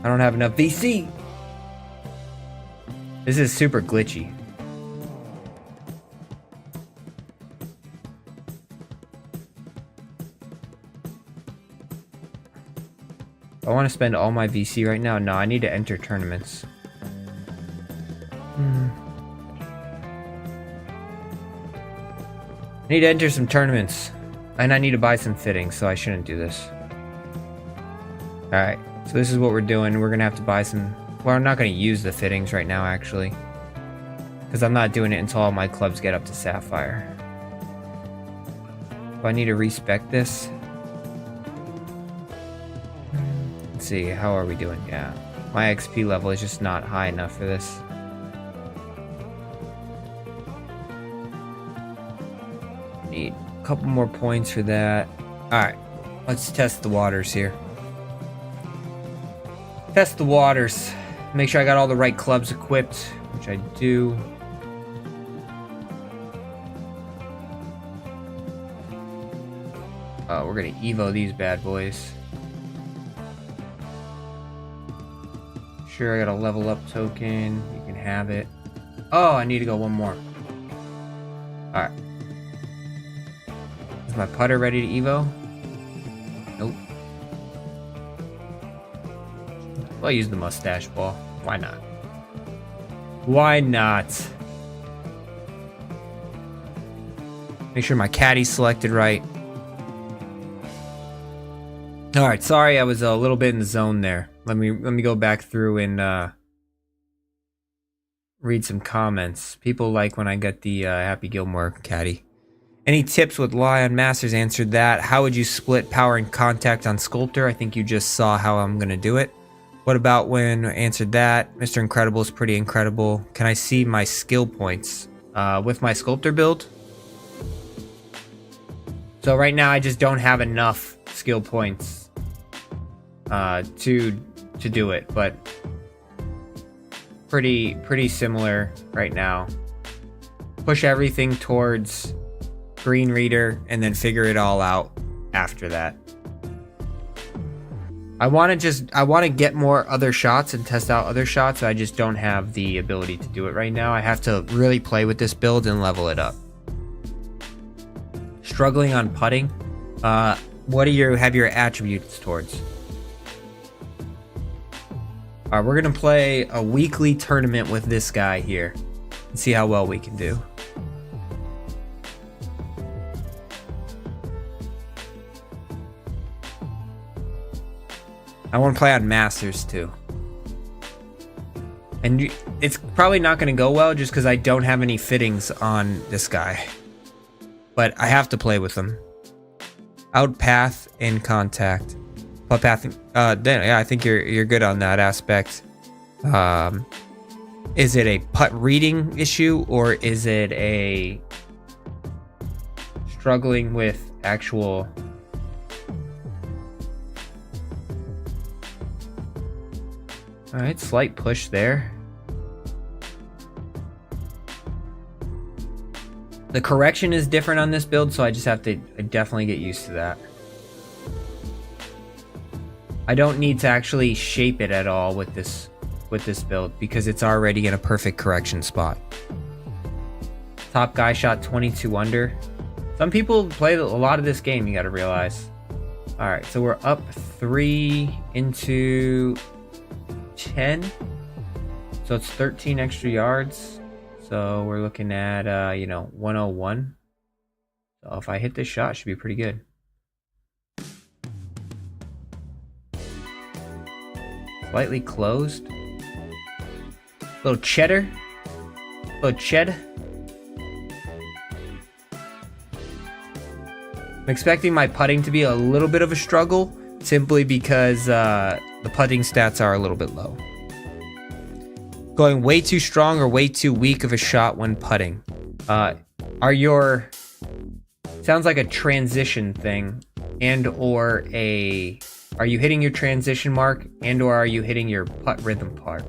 I don't have enough VC. This is super glitchy. I want to spend all my VC right now. No, I need to enter tournaments. I need to enter some tournaments. And I need to buy some fittings, so I shouldn't do this. Alright, so this is what we're doing. We're going to have to buy some... Well, I'm not going to use the fittings right now, actually. Because I'm not doing it until all my clubs get up to Sapphire. Do I need to respec this? Let's see, how are we doing? Yeah. My XP level is just not high enough for this. Need a couple more points for that. Alright, let's test the waters here. Test the waters. Make sure I got all the right clubs equipped, which I do. We're gonna Evo these bad boys. Sure, I got a level up token. You can have it. Oh, I need to go one more. Alright. Is my putter ready to Evo? Nope. I'll use the mustache ball. Why not? Why not? Make sure my caddy's selected right. Alright, sorry I was a little bit in the zone there. Let me go back through and read some comments. People like when I get the Happy Gilmore caddy. Any tips with Lion Masters? Answered that. How would you split power and contact on Sculptor? I think you just saw how I'm gonna do it. What about when? Answered that. Mr. Incredible is pretty incredible. Can I see my skill points with my Sculptor build? So right now I just don't have enough skill points to do it, but pretty similar right now. Push everything towards Green Reader and then figure it all out after that. I want to get more other shots and test out other shots. I just don't have the ability to do it right now. I have to really play with this build and level it up. Struggling on putting. What do you have your attributes towards? Alright, we're gonna play a weekly tournament with this guy here and see how well we can do. I want to play on Masters too. And it's probably not going to go well just because I don't have any fittings on this guy. But I have to play with him. Out path and contact. Putt path. Then yeah, I think you're good on that aspect. Is it a putt reading issue or is it a struggling with actual? All right, slight push there. The correction is different on this build, so I just have to definitely get used to that. I don't need to actually shape it at all with this build because it's already in a perfect correction spot. Top guy shot 22 under. Some people play a lot of this game, you gotta realize. All right, so we're up 3 into 10. So it's 13 extra yards. So we're looking at, 101. So if I hit this shot, it should be pretty good. Slightly closed. Little cheddar. Little ched. I'm expecting my putting to be a little bit of a struggle, simply because the putting stats are a little bit low. Going way too strong or way too weak of a shot when putting. Sounds like a transition thing, and or are you hitting your transition mark, and or are you hitting your putt rhythm part?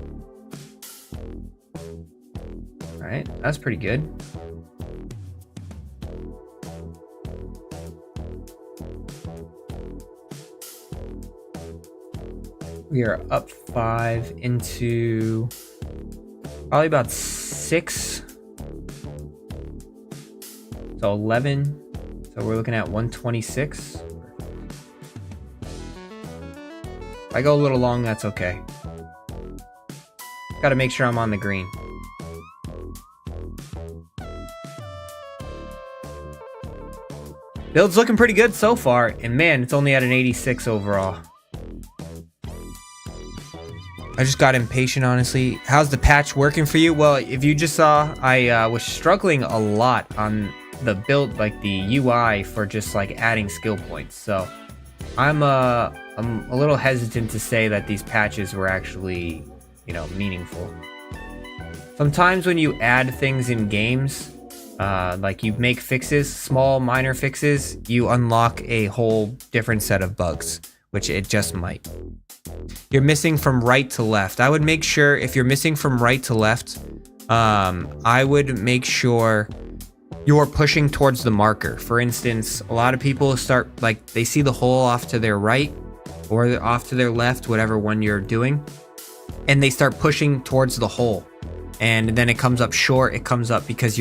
All right, that's pretty good. We are up 5 into probably about 6. So 11. So we're looking at 126. If I go a little long, that's okay. Got to make sure I'm on the green. Build's looking pretty good so far, and man, it's only at an 86 overall. I just got impatient, honestly. How's the patch working for you? Well, if you just saw, I was struggling a lot on the build, like the UI for just like adding skill points. So I'm a little hesitant to say that these patches were actually, meaningful. Sometimes when you add things in games, like you make fixes, small minor fixes, you unlock a whole different set of bugs, which it just might. You're missing from right to left. I would make sure, if you're missing from right to left, I would make sure you're pushing towards the marker. For instance, a lot of people start, like, they see the hole off to their right or off to their left, whatever one you're doing, and they start pushing towards the hole. And then it comes up short, it comes up because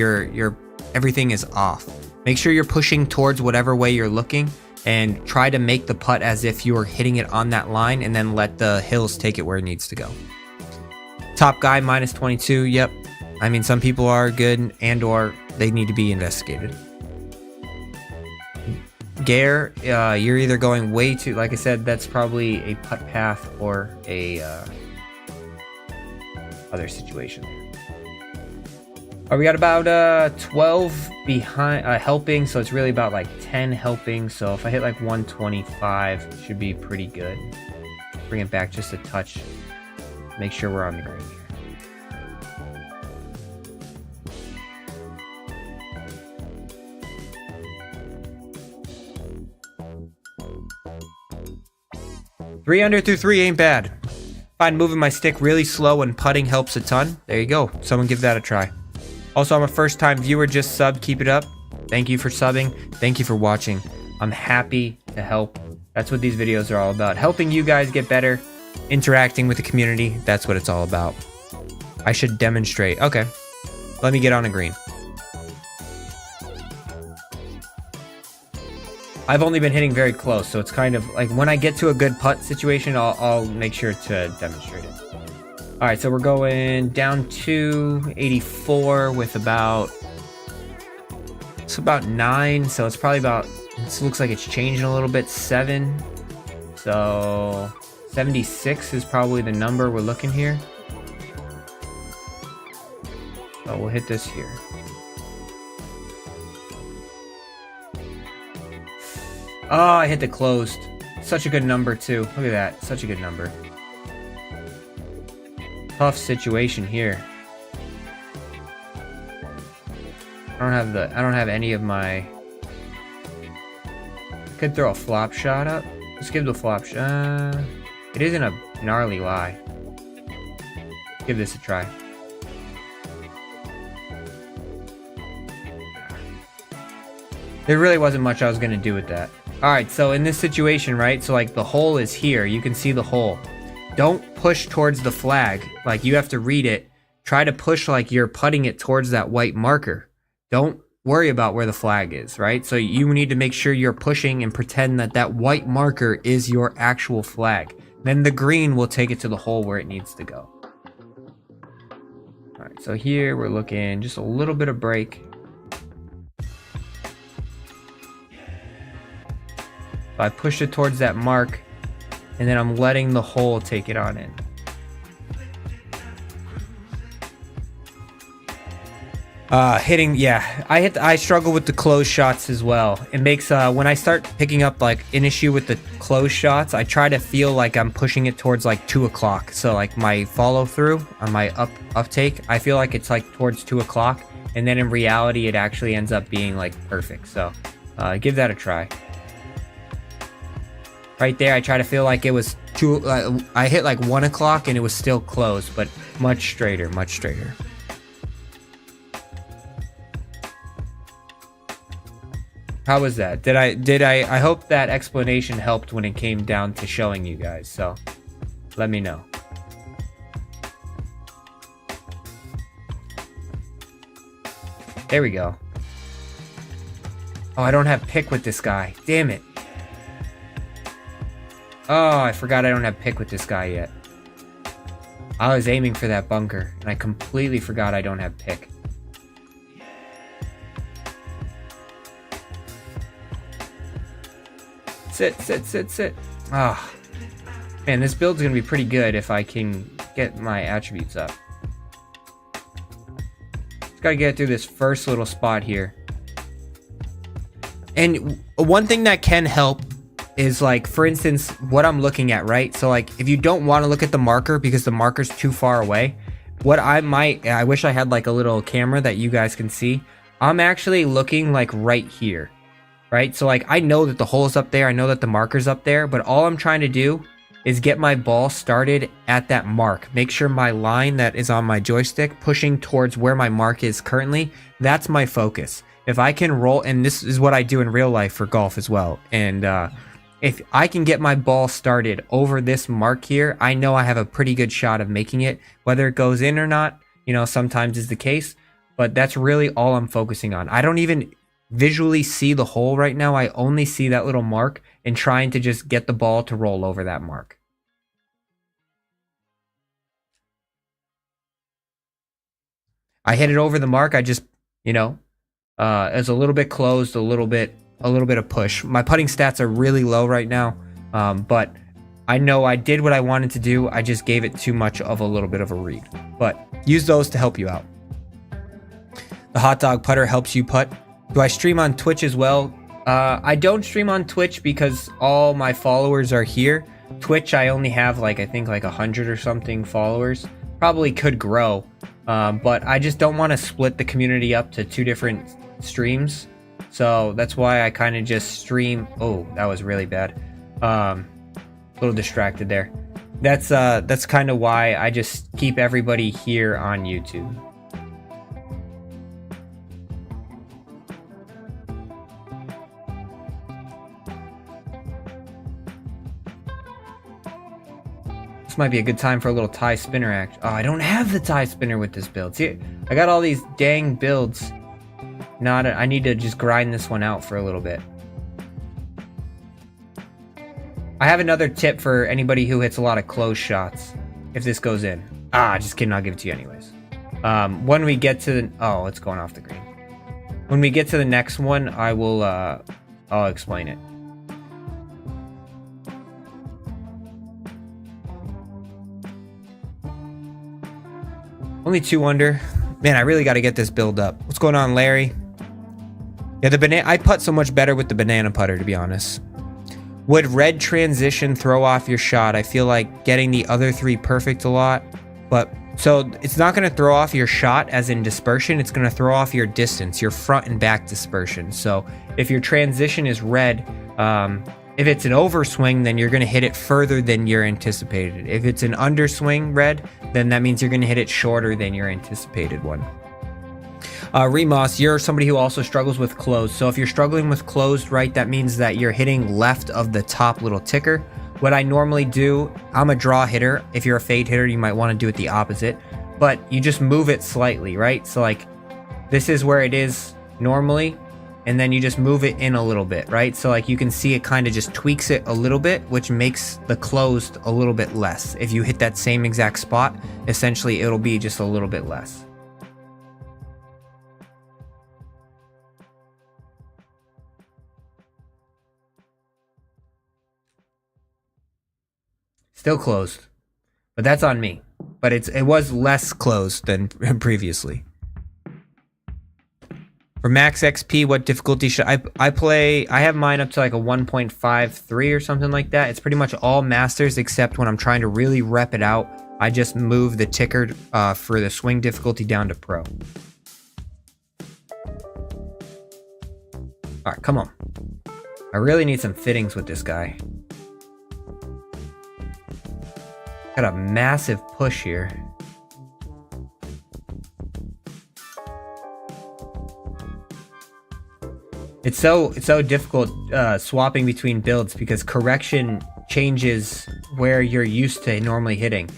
everything is off. Make sure you're pushing towards whatever way you're looking, and try to make the putt as if you're hitting it on that line, and then let the hills take it where it needs to go. Top guy, minus 22. Yep. I mean, some people are good, and or they need to be investigated. Gare, you're either going way too, like I said, that's probably a putt path or a other situation. We got about 12 behind helping, so it's really about like 10 helping. So if I hit like 125, it should be pretty good. Bring it back just a touch. Make sure we're on the green here. 3 under through 3 ain't bad. Find moving my stick really slow and putting helps a ton. There you go. Someone give that a try. Also, I'm a first-time viewer. Just sub. Keep it up. Thank you for subbing. Thank you for watching. I'm happy to help. That's what these videos are all about. Helping you guys get better. Interacting with the community. That's what it's all about. I should demonstrate. Okay. Let me get on a green. I've only been hitting very close, so it's kind of like when I get to a good putt situation, I'll make sure to demonstrate it. All right, so we're going down to 84 with about 9, so it's probably about, this looks like it's changing a little bit, 7. So 76 is probably the number we're looking here. So we'll hit this here. Oh, I hit the closed. Such a good number too. Look at that, such a good number. Tough situation here. I don't have any of my. Could throw a flop shot up. Let's give the flop shot. It isn't a gnarly lie. Give this a try. There really wasn't much I was gonna do with that. All right, so in this situation, right? So like the hole is here. You can see the hole. Don't push towards the flag. Like you have to read it. Try to push like you're putting it towards that white marker. Don't worry about where the flag is, right? So you need to make sure you're pushing and pretend that that white marker is your actual flag. Then the green will take it to the hole where it needs to go. All right, so here we're looking just a little bit of break. So I push it towards that mark, and then I'm letting the hole take it on in. I struggle with the close shots as well. It makes when I start picking up like an issue with the close shots, I try to feel like I'm pushing it towards like 2 o'clock. So like my follow through on my uptake, I feel like it's like towards 2 o'clock, and then in reality it actually ends up being like perfect. So give that a try. Right there, I try to feel like it was I hit like 1 o'clock and it was still closed, but much straighter, much straighter. How was that? I hope that explanation helped when it came down to showing you guys, so let me know. There we go. Oh, I don't have pick with this guy. Damn it. Oh, I forgot I don't have pick with this guy yet. I was aiming for that bunker, and I completely forgot I don't have pick. Sit. Ah, man, this build's gonna be pretty good if I can get my attributes up. Just gotta get through this first little spot here. And one thing that can help is, like, for instance, what I'm looking at, right? So, like, if you don't want to look at the marker because the marker's too far away, what I wish I had, like, a little camera that you guys can see. I'm actually looking, like, right here. Right? So like I know that the hole's up there, I know that the marker's up there, but all I'm trying to do is get my ball started at that mark. Make sure my line that is on my joystick pushing towards where my mark is currently, that's my focus. If I can roll, and this is what I do in real life for golf as well, and if I can get my ball started over this mark here, I know I have a pretty good shot of making it. Whether it goes in or not, you know, sometimes is the case, but that's really all I'm focusing on. I don't even visually see the hole right now. I only see that little mark and trying to just get the ball to roll over that mark. I hit it over the mark. I just, you know, it's a little bit closed, a little bit of push. My putting stats are really low right now, but I know I did what I wanted to do. I just gave it too much of a little bit of a read, but use those to help you out. The hot dog putter helps you putt. Do I stream on Twitch as well? I don't stream on Twitch because all my followers are here. Twitch, I only have like, I think like 100 or something followers. Probably could grow, but I just don't want to split the community up to 2 different streams. So that's why I kind of just stream. Oh, that was really bad. A little distracted there. That's kind of why I just keep everybody here on YouTube. This might be a good time for a little tie spinner act. Oh, I don't have the tie spinner with this build. See, I got all these dang builds. I need to just grind this one out for a little bit. I have another tip for anybody who hits a lot of close shots. If this goes in. Just kidding, I'll give it to you anyways. When we get to the... Oh, it's going off the green. When we get to the next one, I'll explain it. Only 2 under. Man, I really got to get this build up. What's going on, Larry? Yeah, I putt so much better with the banana putter, to be honest. Would red transition throw off your shot? I feel like getting the other 3 perfect a lot. But, so it's not going to throw off your shot as in dispersion. It's going to throw off your distance, your front and back dispersion. So if your transition is red, if it's an overswing, then you're going to hit it further than you're anticipated. If it's an underswing red, then that means you're going to hit it shorter than your anticipated one. Remus, you're somebody who also struggles with closed. So if you're struggling with closed, right, that means that you're hitting left of the top little ticker. What I normally do, I'm a draw hitter. If you're a fade hitter, you might want to do it the opposite. But you just move it slightly, right? So like, this is where it is normally. And then you just move it in a little bit, right? So like you can see it kind of just tweaks it a little bit, which makes the closed a little bit less. If you hit that same exact spot, essentially it'll be just a little bit less. Still closed. But that's on me. But it was less closed than previously. For max XP, what difficulty should I play? I have mine up to like a 1.53 or something like that. It's pretty much all masters except when I'm trying to really rep it out. I just move the ticker for the swing difficulty down to pro. Alright, come on. I really need some fittings with this guy. Got a massive push here. It's so difficult swapping between builds because correction changes where you're used to normally hitting.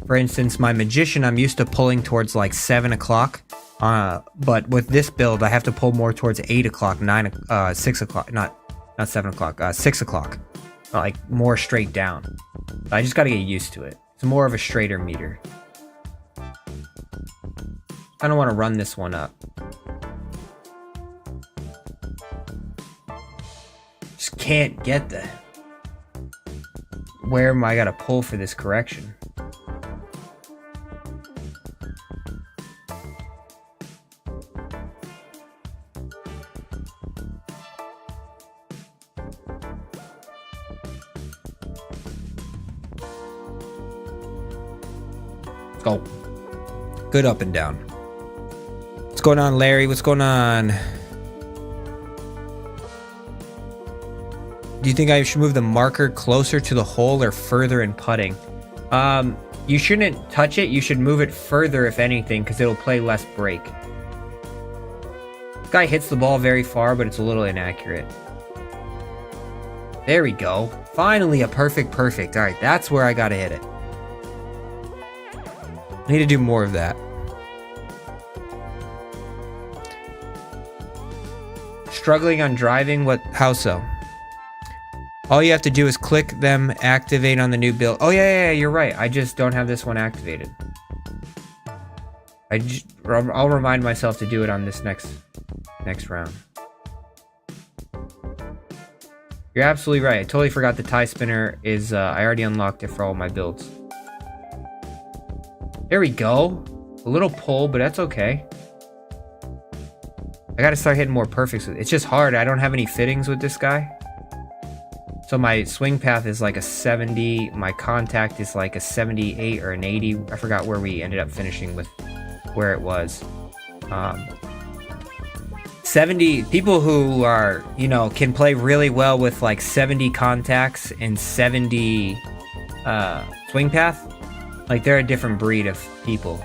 For instance, my magician, I'm used to pulling towards like 7 o'clock. But with this build, I have to pull more towards 8 o'clock, 6 o'clock, not 7 o'clock, 6 o'clock. Like more straight down. I just gotta get used to it. It's more of a straighter meter. I don't want to run this one up. Just can't get the... Where am I gotta pull for this correction? Let's go. Good up and down. What's going on, Larry? What's going on? Do you think I should move the marker closer to the hole or further in putting? You shouldn't touch it. You should move it further, if anything, because it'll play less break. This guy hits the ball very far, but it's a little inaccurate. There we go. Finally, a perfect. All right, that's where I gotta hit it. I need to do more of that. Struggling on driving? What? How so? All you have to do is click them, activate on the new build. Oh yeah, you're right. I just don't have this one activated. I'll remind myself to do it on this next round. You're absolutely right. I totally forgot the tie spinner is. I already unlocked it for all my builds. There we go. A little pull, but that's okay. I gotta start hitting more perfects with it. It's just hard. I don't have any fittings with this guy. So my swing path is like a 70. My contact is like a 78 or an 80. I forgot where we ended up finishing with where it was. 70 people who are, can play really well with like 70 contacts and 70 swing path. Like they're a different breed of people.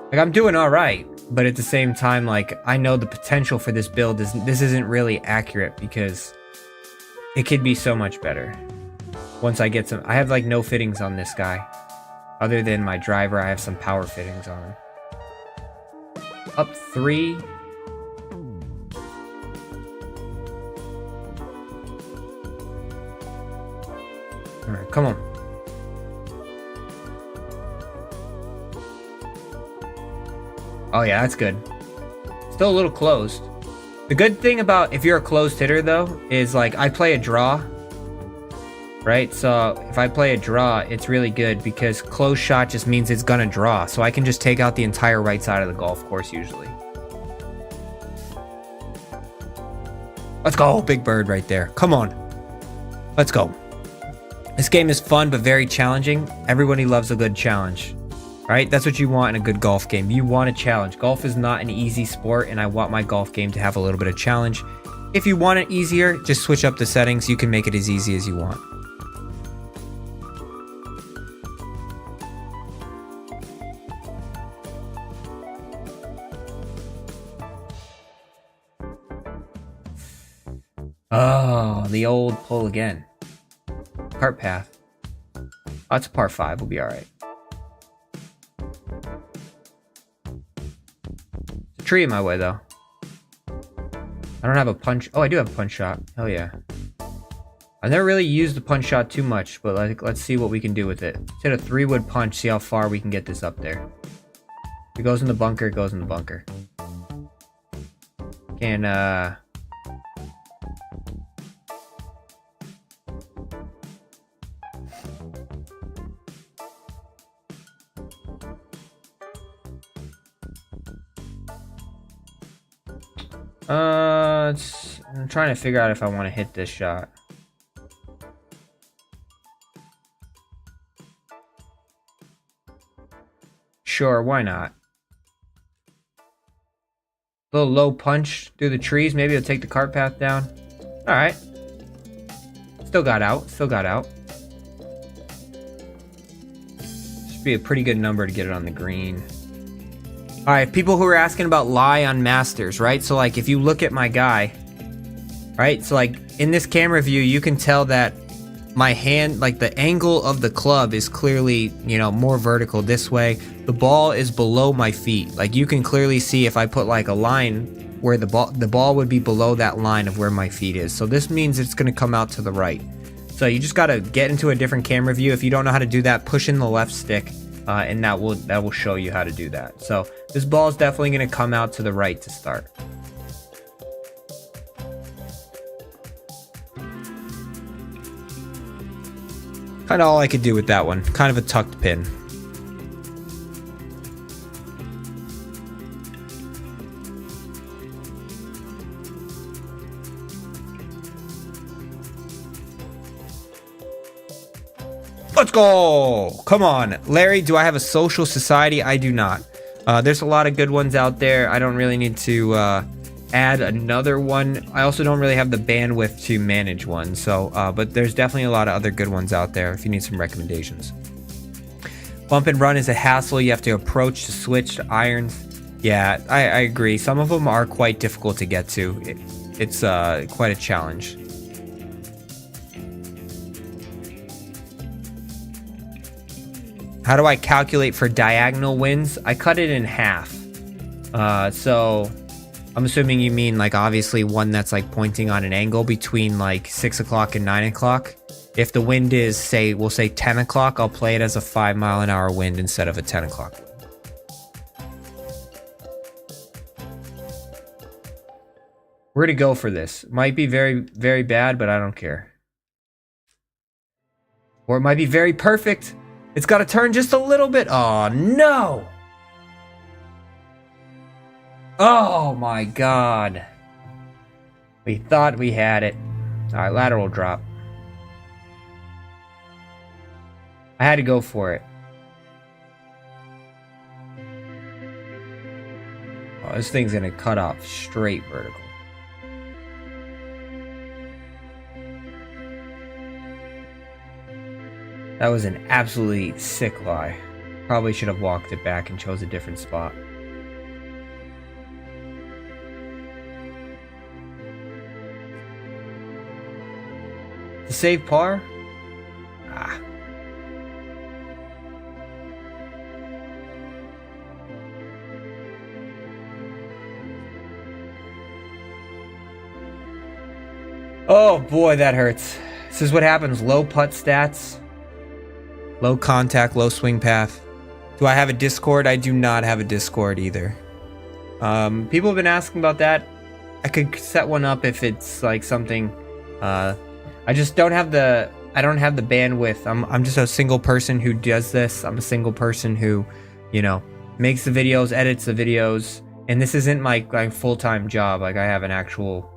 Like I'm doing all right. But at the same time, like, I know the potential for this build this isn't really accurate because it could be so much better. Once I get I have like no fittings on this guy. Other than my driver, I have some power fittings on. Up 3. Alright, come on. Oh yeah, that's good. Still a little closed. The good thing about if you're a closed hitter though, is like I play a draw. Right? So if I play a draw, it's really good because closed shot just means it's gonna draw. So I can just take out the entire right side of the golf course usually. Let's go, big bird right there. Come on. Let's go. This game is fun but very challenging. Everybody loves a good challenge. Right? That's what you want in a good golf game. You want a challenge. Golf is not an easy sport, and I want my golf game to have a little bit of challenge. If you want it easier, just switch up the settings. You can make it as easy as you want. Oh, the old pull again. Cart path. Oh, it's a par 5. We'll be all right. Tree in my way though. I don't have a punch. Oh, I do have a punch shot. Hell yeah. I've never really used the punch shot too much, but let's see what we can do with it. Let's hit a 3-wood punch, see how far we can get this up there. If it goes in the bunker, it goes in the bunker. Can I'm trying to figure out if I want to hit this shot. Sure, why not? Little low punch through the trees. Maybe it'll take the cart path down. All right. Still got out. Still got out. Should be a pretty good number to get it on the green. All right, people who are asking about lie on Masters, right? So like if you look at my guy, right? So like in this camera view, you can tell that my hand, like the angle of the club is clearly, you know, more vertical this way. The ball is below my feet. Like you can clearly see if I put like a line where the ball would be below that line of where my feet is. So this means it's going to come out to the right. So you just got to get into a different camera view. If you don't know how to do that, push in the left stick. And that will show you how to do that. So this ball is definitely going to come out to the right to start. Kind of all I could do with that one. Kind of a tucked pin. Let's go! Come on. Larry, do I have a social society? I do not. There's a lot of good ones out there. I don't really need to add another one. I also don't really have the bandwidth to manage one. So, but there's definitely a lot of other good ones out there if you need some recommendations. Bump and run is a hassle. You have to approach to switch to irons. Yeah, I agree. Some of them are quite difficult to get to. It's quite a challenge. How do I calculate for diagonal winds? I cut it in half. So I'm assuming you mean like obviously one that's like pointing on an angle between like 6 o'clock and 9 o'clock. If the wind is, say, we'll say 10 o'clock, I'll play it as a 5 mile an hour wind instead of a 10 o'clock. Where to go for this? Might be very, very bad, but I don't care. Or it might be very perfect. It's got to turn just a little bit. Oh, no. Oh, my God. We thought we had it. All right, lateral drop. I had to go for it. Oh, this thing's going to cut off straight vertical. That was an absolutely sick lie. Probably should have walked it back and chose a different spot. To save par? Ah. Oh boy, that hurts. This is what happens. Low putt stats. Low contact, low swing path. Do I have a Discord? I do not have a Discord either. People have been asking about that. I could set one up if it's like something. I just don't have the. I don't have the bandwidth. I'm just a single person who does this. I'm a single person who, you know, makes the videos, edits the videos, and this isn't my full-time job. Like I have an actual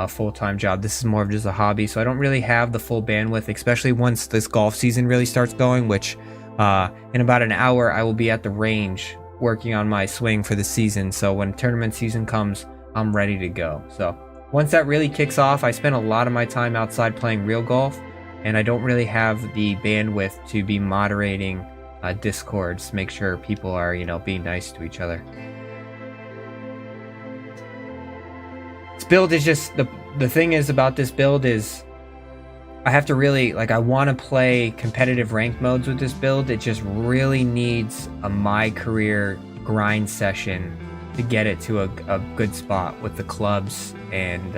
full-time job. This is more of just a hobby, so I don't really have the full bandwidth, especially once this golf season really starts going, which in about an hour I will be at the range working on my swing for the season. So when tournament season comes, I'm ready to go. So once that really kicks off, I spend a lot of my time outside playing real golf, and I don't really have the bandwidth to be moderating Discords, make sure people are, you know, being nice to each other. This build is just the thing is about this build is I have to really, like, I want to play competitive ranked modes with this build. It just really needs a my career grind session to get it to a good spot with the clubs, and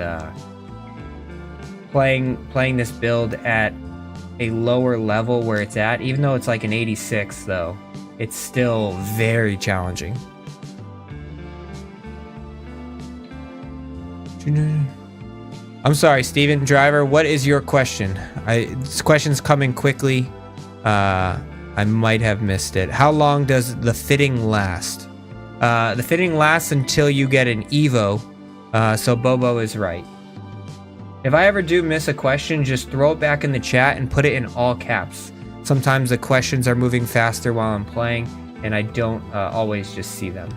playing this build at a lower level where it's at, even though it's like an 86 though, it's still very challenging. I'm sorry, Steven Driver, what is your question? This question's coming quickly. I might have missed it. How long does the fitting last? The fitting lasts until you get an Evo. So Bobo is right. If I ever do miss a question, just throw it back in the chat and put it in all caps. Sometimes the questions are moving faster while I'm playing, and I don't always just see them.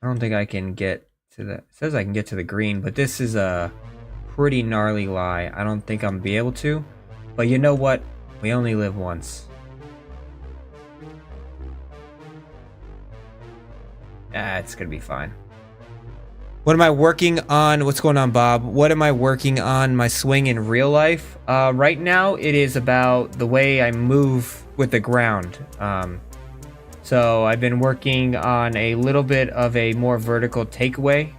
I don't think I can get to the... It says I can get to the green, but this is a pretty gnarly lie. I don't think I'm gonna be able to. But you know what? We only live once. It's gonna be fine. What am I working on? What's going on, Bob? What am I working on my swing in real life? Right now, it is about the way I move with the ground. So I've been working on a little bit of a more vertical takeaway,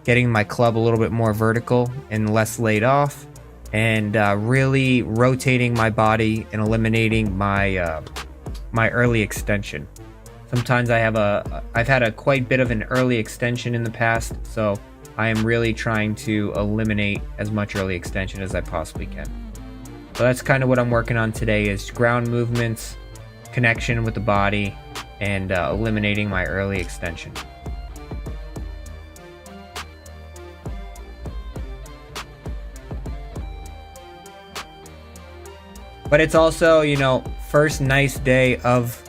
getting my club a little bit more vertical and less laid off, and really rotating my body and eliminating my my early extension. Sometimes I've had a quite bit of an early extension in the past, so I am really trying to eliminate as much early extension as I possibly can. So that's kind of what I'm working on today, is ground movements, connection with the body, and eliminating my early extension. But it's also, you know, first nice day of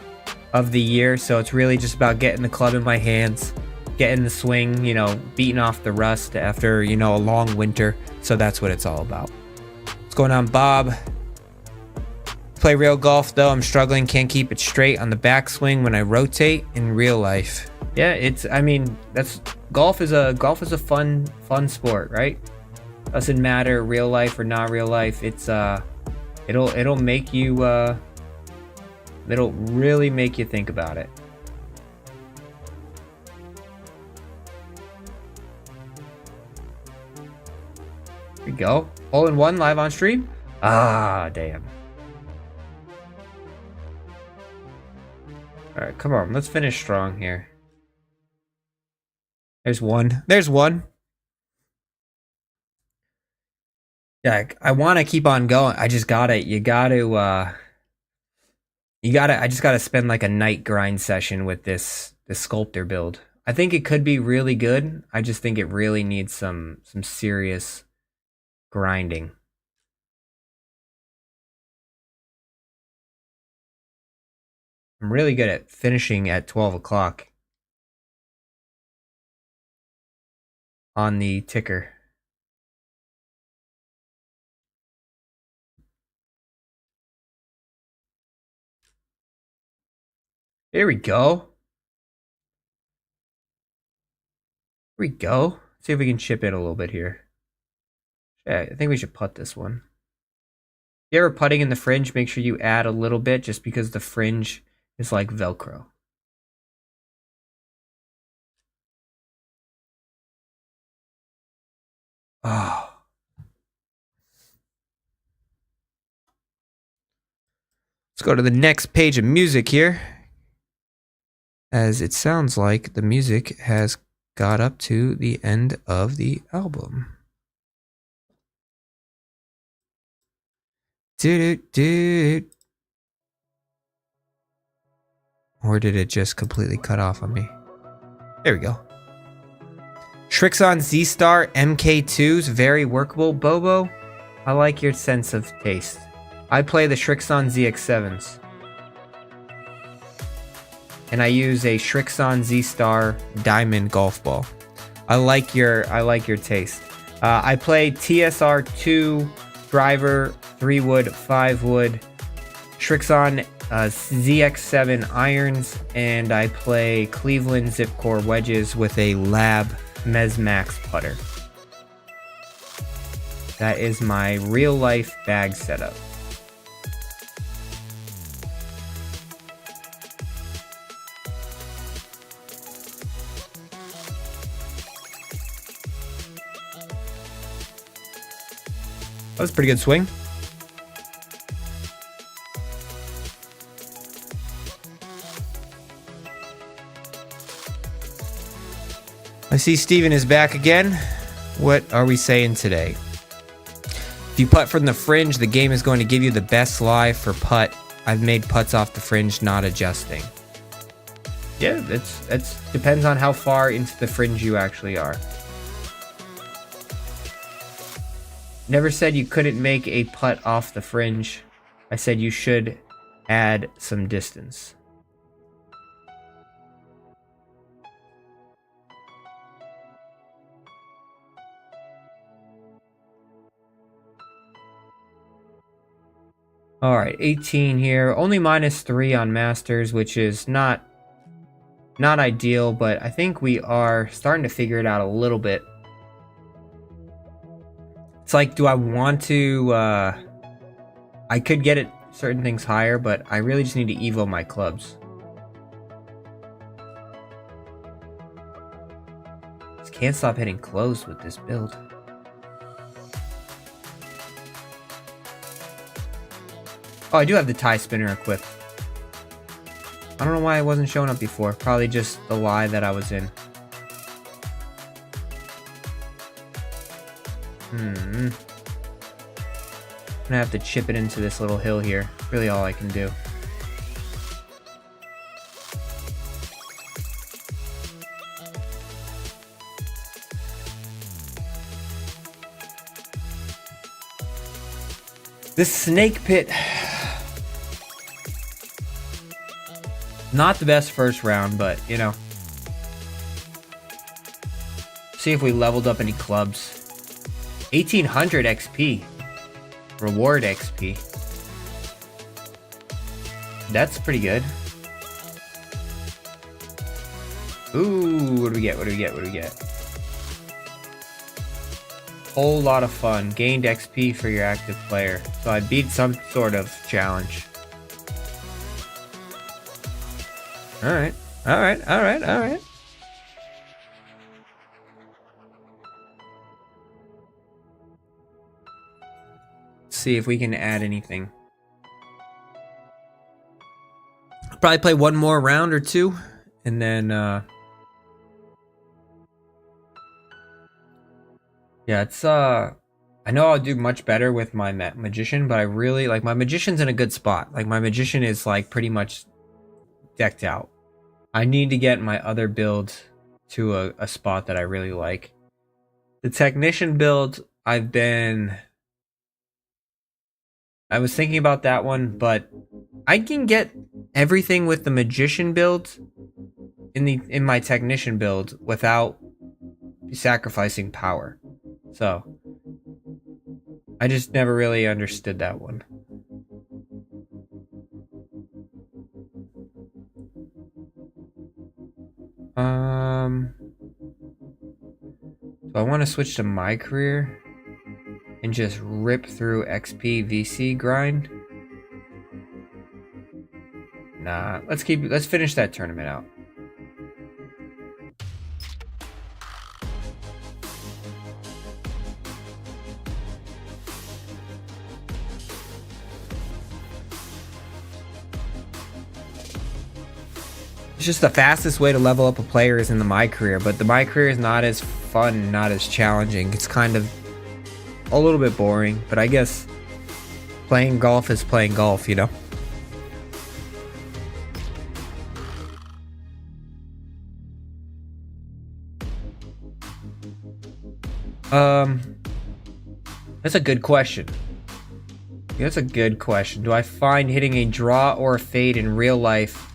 the year, so it's really just about getting the club in my hands, getting the swing, you know, beating off the rust after, you know, a long winter. So that's what it's all about. What's going on, Bob? Play real golf though, I'm struggling, can't keep it straight on the backswing when I rotate in real life. Yeah, it's, I mean, that's golf is a fun sport, right? Doesn't matter real life or not real life. It's it'll make you it'll really make you think about it. Here we go. Hole in one live on stream. Ah, damn. All right, come on. Let's finish strong here. There's one. There's one. Yeah, I want to keep on going. I just gotta, I just gotta spend like a night grind session with this sculptor build. I think it could be really good. I just think it really needs some serious grinding. I'm really good at finishing at 12 o'clock on the ticker. There we go. Here we go. See if we can chip it a little bit here. Yeah, I think we should putt this one. If you're ever putting in the fringe, make sure you add a little bit, just because the fringe is like Velcro. Oh. Let's go to the next page of music here, as it sounds like the music has got up to the end of the album. Or did it just completely cut off on me? There we go. Shrixon Z-Star MK2s, very workable. Bobo, I like your sense of taste. I play the Shrixon ZX7s. And I use a Shrixon Z-Star Diamond golf ball. I like your taste. I play TSR2 driver, 3-wood, 5-wood, Shrixon ZX7 irons, and I play Cleveland Zipcore wedges with a Lab Mesmax putter. That is my real life bag setup. That was a pretty good swing. I see Steven is back again. What are we saying today? If you putt from the fringe, the game is going to give you the best lie for putt. I've made putts off the fringe, not adjusting. Yeah, it's depends on how far into the fringe you actually are. Never said you couldn't make a putt off the fringe. I said you should add some distance. All right, 18 here. Only -3 on Masters, which is not ideal, but I think we are starting to figure it out a little bit. It's like, do I want to... I could get it certain things higher, but I really just need to evo my clubs. Just can't stop hitting close with this build. Oh, I do have the tie spinner equipped. I don't know why it wasn't showing up before. Probably just the lie that I was in. I'm gonna have to chip it into this little hill here. Really all I can do. This snake pit. Not the best first round, but, you know. See if we leveled up any clubs. 1800 XP. Reward XP. That's pretty good. Ooh, what do we get? What do we get? What do we get? Whole lot of fun. Gained XP for your active player. So I beat some sort of challenge. Alright. Alright. Alright. Alright. See if we can add anything. Probably play one more round or two, and then yeah, it's I know I'll do much better with my magician, but I really like my magician's in a good spot. Like my magician is like pretty much decked out. I need to get my other build to a spot that I really like. The technician build, I was thinking about that one, but I can get everything with the magician build in my technician build without sacrificing power. So I just never really understood that one. So I want to switch to my career and just rip through XP VC grind. Nah, let's finish that tournament out. It's just the fastest way to level up a player is in the My Career, but the My Career is not as fun, not as challenging. It's kind of a little bit boring, but I guess playing golf is playing golf, you know? That's a good question. That's a good question. Do I find hitting a draw or a fade in real life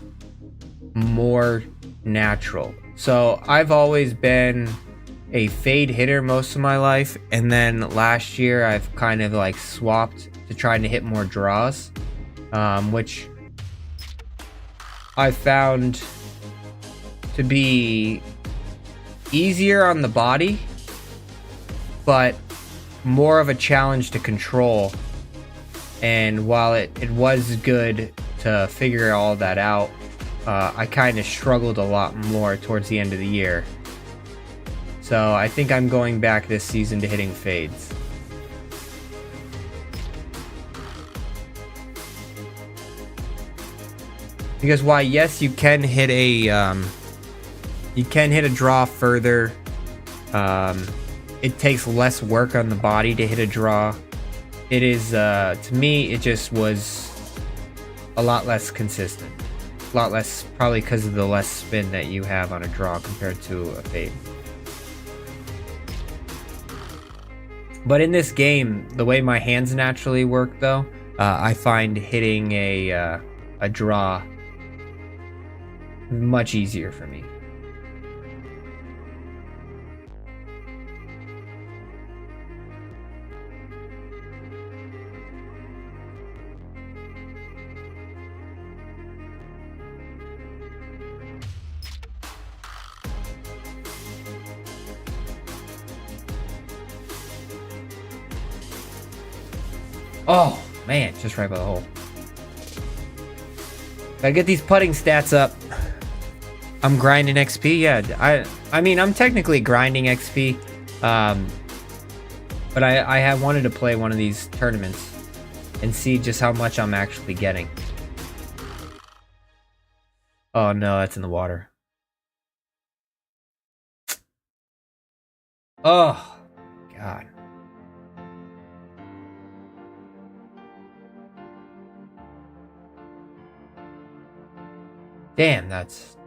more natural? So I've always been a fade hitter most of my life, and then last year I've kind of like swapped to trying to hit more draws, which I found to be easier on the body, but more of a challenge to control. And while it was good to figure all that out, I kind of struggled a lot more towards the end of the year. So I think I'm going back this season to hitting fades. Because while yes, you can hit a draw further, it takes less work on the body to hit a draw. it is, to me, it just was a lot less consistent. A lot less, probably because of the less spin that you have on a draw compared to a fade. But in this game, the way my hands naturally work, though, I find hitting a draw much easier for me. Oh, man, just right by the hole. Gotta get these putting stats up. I'm grinding XP, yeah. I mean, I'm technically grinding XP. But I have wanted to play one of these tournaments and see just how much I'm actually getting. Oh no, that's in the water. Oh, God. Damn, that's...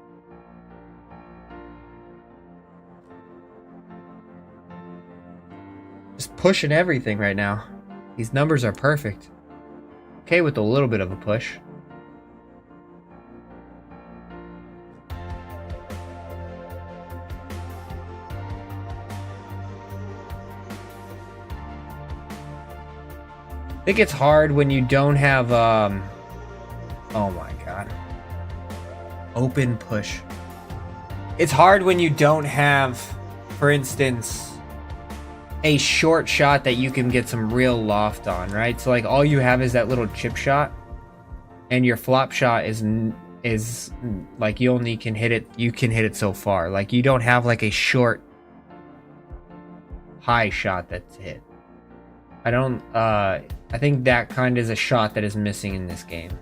just pushing everything right now. These numbers are perfect. Okay with a little bit of a push. I think it's hard when you don't have, oh my God. Open push. It's hard when you don't have, for instance, a short shot that you can get some real loft on, right? So like all you have is that little chip shot, and your flop shot is like you only can hit it, you can hit it so far. Like you don't have like a short high shot that's hit. I think that kind is a shot that is missing in this game.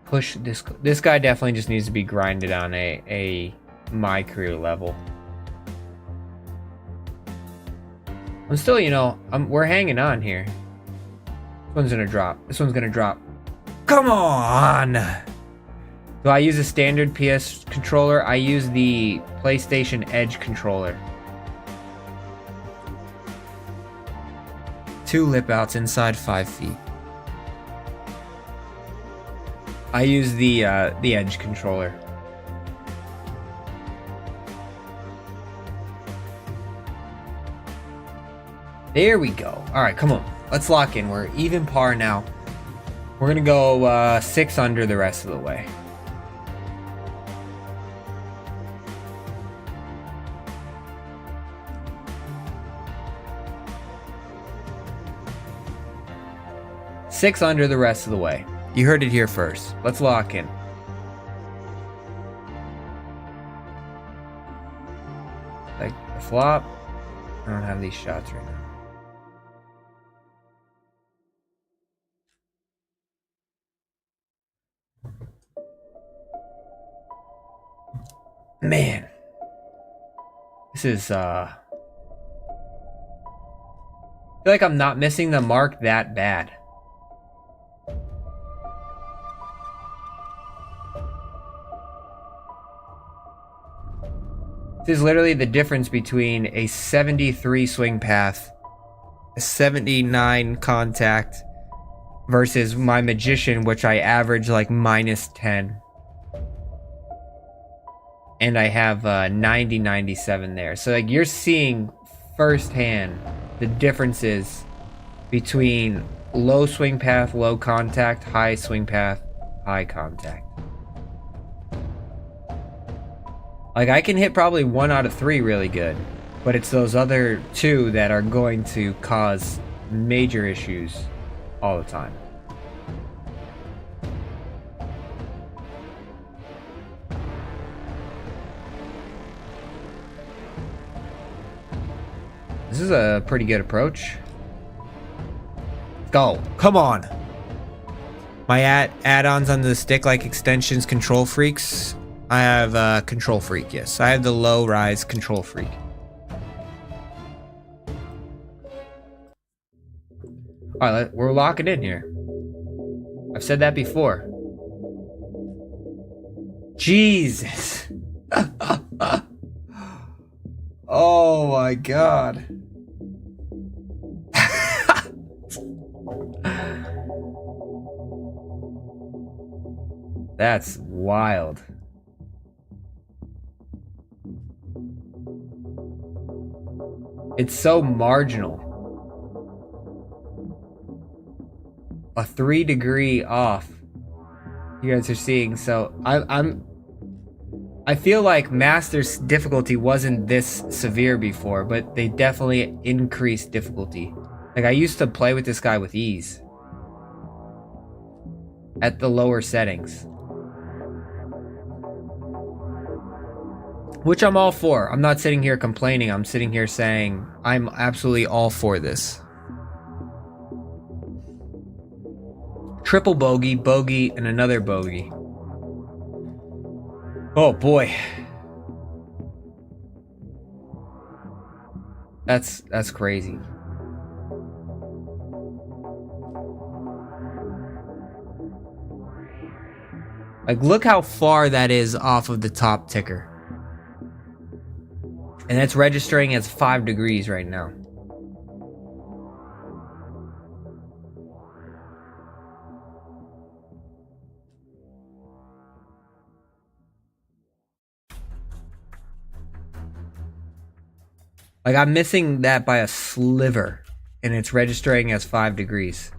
Push this guy definitely just needs to be grinded on a my career level. I'm still, you know, we're hanging on here. This one's gonna drop. This one's gonna drop. Come on! Do I use a standard PS controller? I use the PlayStation Edge controller. 2 lip outs inside 5 feet. I use the Edge controller. There we go. All right, come on. Let's lock in. We're even par now. We're gonna go 6 under the rest of the way. Six under the rest of the way. You heard it here first. Let's lock in. Like the flop. I don't have these shots right now. Man. This is I feel like I'm not missing the mark that bad. This is literally the difference between a 73 swing path, a 79 contact, versus my Magician, which I average like -10. And I have 90-97 there. So like you're seeing firsthand the differences between low swing path, low contact, high swing path, high contact. Like I can hit probably 1 out of 3 really good, but it's those other 2 that are going to cause major issues all the time. This is a pretty good approach. Go. Come on. My add-ons on the stick like extensions, Control Freaks. I have Control Freak, yes. I have the low rise Control Freak. All right, we're locking in here. I've said that before. Jesus. Oh my god. That's wild. It's so marginal. A 3-degree off. You guys are seeing, so I feel like Master's difficulty wasn't this severe before, but they definitely increased difficulty. Like, I used to play with this guy with ease at the lower settings. Which I'm all for. I'm not sitting here complaining. I'm sitting here saying I'm absolutely all for this. Triple bogey, bogey, and another bogey. Oh boy. That's crazy. Like, look how far that is off of the top ticker. And it's registering as 5 degrees right now. Like, I'm missing that by a sliver, and it's registering as 5 degrees.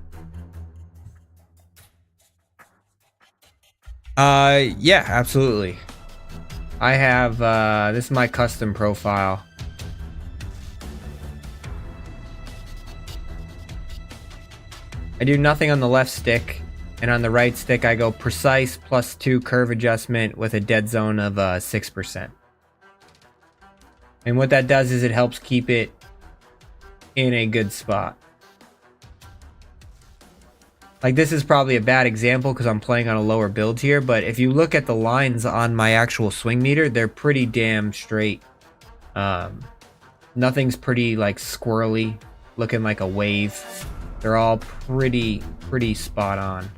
Yeah, absolutely. I have, this is my custom profile. I do nothing on the left stick, and on the right stick I go precise +2 curve adjustment with a dead zone of 6%. And what that does is it helps keep it in a good spot. Like, this is probably a bad example because I'm playing on a lower build here, but if you look at the lines on my actual swing meter, they're pretty damn straight. Nothing's pretty, like, squirrely, looking like a wave. They're all pretty spot on.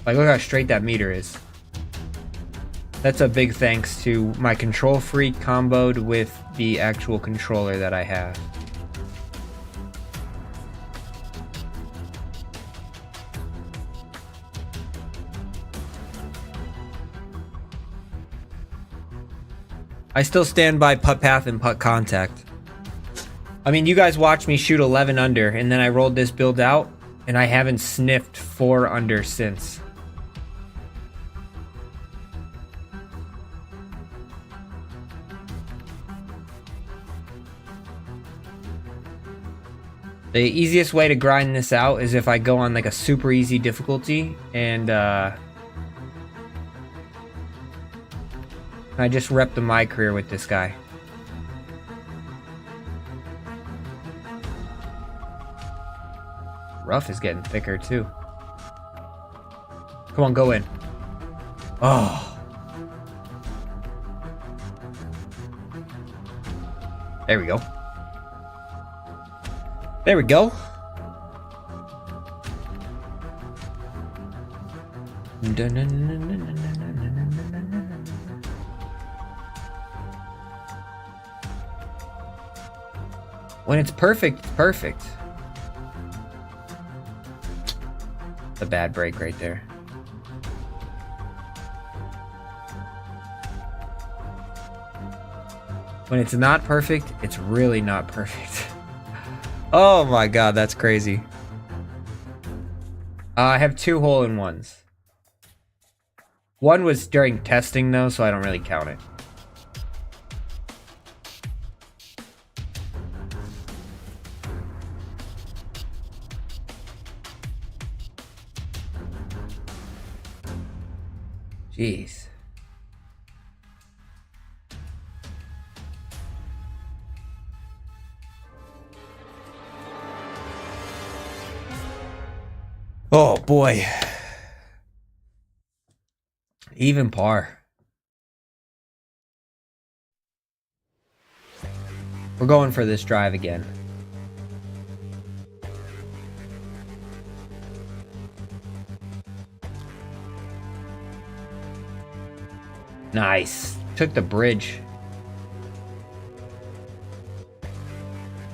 Like, look how straight that meter is. That's a big thanks to my control freak comboed with the actual controller that I have. I still stand by putt path and putt contact. I mean, you guys watched me shoot 11 under, and then I rolled this build out, and I haven't sniffed 4 under since. The easiest way to grind this out is if I go on like a super easy difficulty and I just rep the my career with this guy. Rough is getting thicker too. Come on, go in. Oh. There we go. There we go. When it's perfect, it's perfect. A bad break right there. When it's not perfect, it's really not perfect. Oh my god, that's crazy. I have 2 hole-in-ones. One was during testing though, so I don't really count it. Jeez. Oh boy. Even par. We're going for this drive again. Nice. Took the bridge.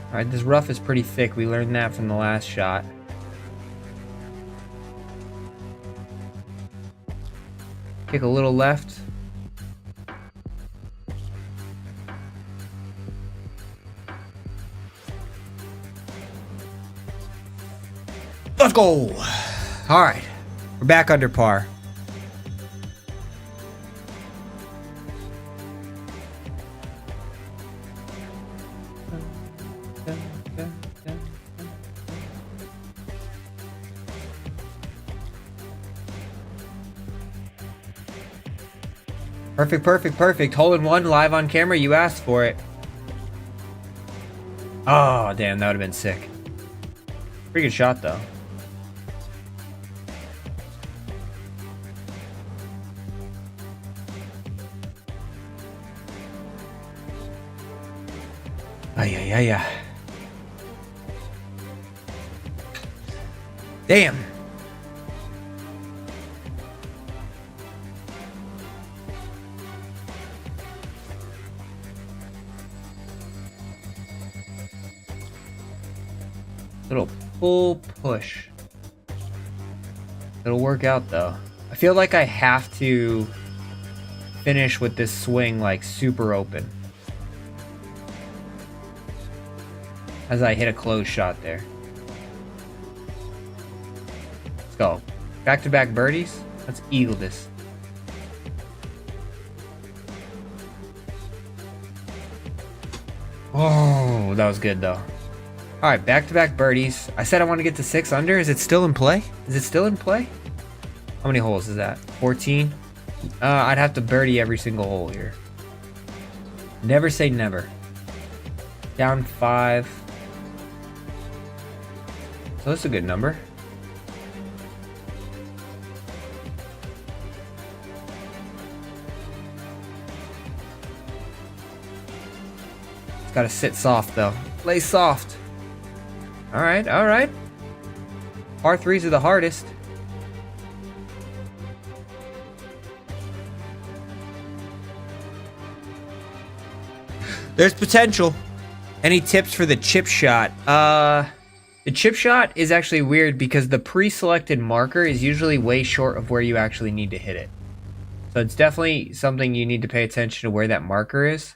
Alright, this rough is pretty thick. We learned that from the last shot. Kick a little left. Let's go! Alright. We're back under par. Perfect, perfect, perfect. Hole in one, live on camera. You asked for it. Oh, damn. That would have been sick. Pretty good shot, though. Ay. Damn. Little pull push. It'll work out though. I feel like I have to finish with this swing like super open. As I hit a close shot there. Let's go. Back-to-back birdies. Let's eagle this. Oh, that was good though. All right, back-to-back birdies. I said I want to get to 6 under. Is it still in play? Is it still in play? How many holes is that? 14? I'd have to birdie every single hole here. Never say never. Down 5. So that's a good number. It's got to sit soft though. Lay soft. All right. Par 3s are the hardest. There's potential. Any tips for the chip shot? The chip shot is actually weird because the pre-selected marker is usually way short of where you actually need to hit it. So it's definitely something you need to pay attention to where that marker is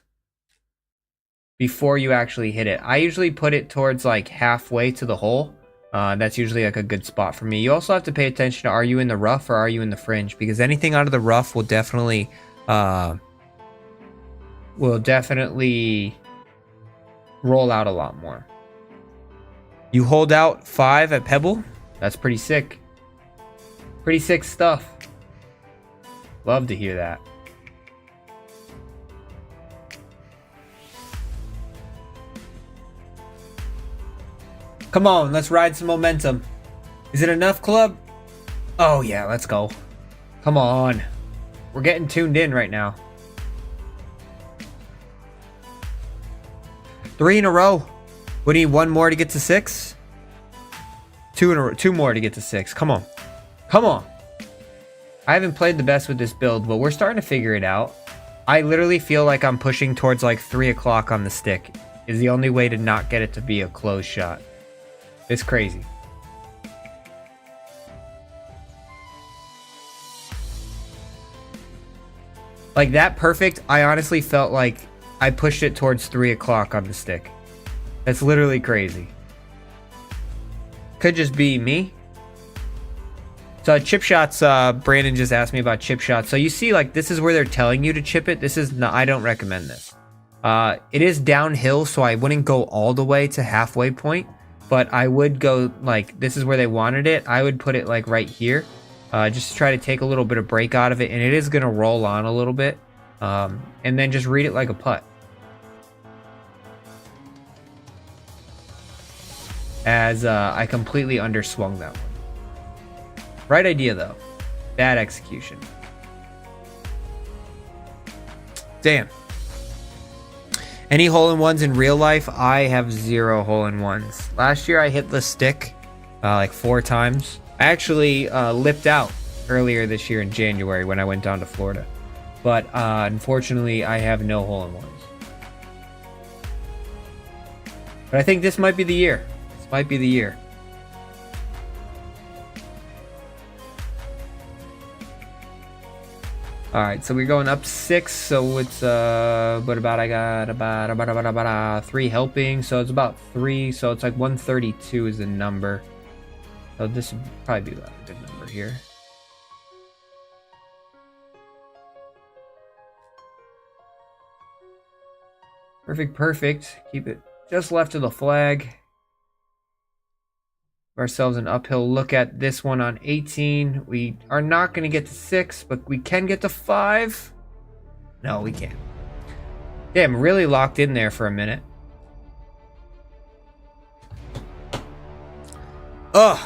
before you actually hit it. I usually put it towards like halfway to the hole. That's usually like a good spot for me. You also have to pay attention to, are you in the rough or are you in the fringe? Because anything out of the rough will definitely roll out a lot more. You hold out 5 at Pebble. That's pretty sick. Pretty sick stuff. Love to hear that. Come on, let's ride some momentum. Is it enough, club? Oh yeah, let's go. Come on. We're getting tuned in right now. 3 in a row. We need 1 more to get to 6. 2 more to get to 6. Come on. Come on. I haven't played the best with this build, but we're starting to figure it out. I literally feel like I'm pushing towards like 3 o'clock on the stick. Is the only way to not get it to be a close shot. It's crazy. Like that perfect, I honestly felt like I pushed it towards 3 o'clock on the stick. That's literally crazy. Could just be me. So chip shots, Brandon just asked me about chip shots. So you see, like, this is where they're telling you to chip it. This is not, I don't recommend this. It is downhill, so I wouldn't go all the way to halfway point. But I would go, like, this is where they wanted it. I would put it, like, right here. Just to try to take a little bit of break out of it. And it is going to roll on a little bit. And then just read it like a putt. As I completely underswung that one. Right idea, though. Bad execution. Any hole-in-ones in real life? I have 0 hole-in-ones. Last year I hit the stick like 4 times. I actually lipped out earlier this year in January when I went down to Florida. But unfortunately, I have no hole-in-ones. But I think this might be the year. This might be the year. All right, so we're going up 6, so it's I got 3 helping, so it's about 3, so it's like 132 is the number. So this would probably be a good number here. Perfect. Keep it just left of the flag. Ourselves an uphill look at this one on 18. We are not going to get to 6, but we can get to 5. No, we can't. Damn, really locked in there for a minute. Ugh.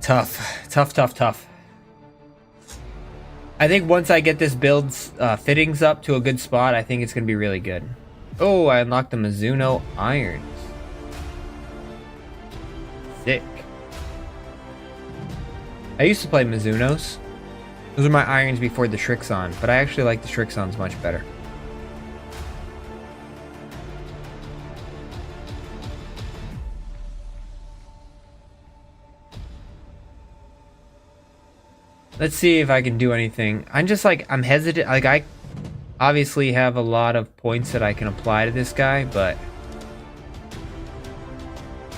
Tough. I think once I get this build's fittings up to a good spot, I think it's going to be really good. Oh, I unlocked the Mizuno irons. Sick. I used to play Mizunos. Those are my irons before the Shrixon, but I actually like the Shrixons much better. Let's see if I can do anything. I'm hesitant. Like, I obviously have a lot of points that I can apply to this guy, but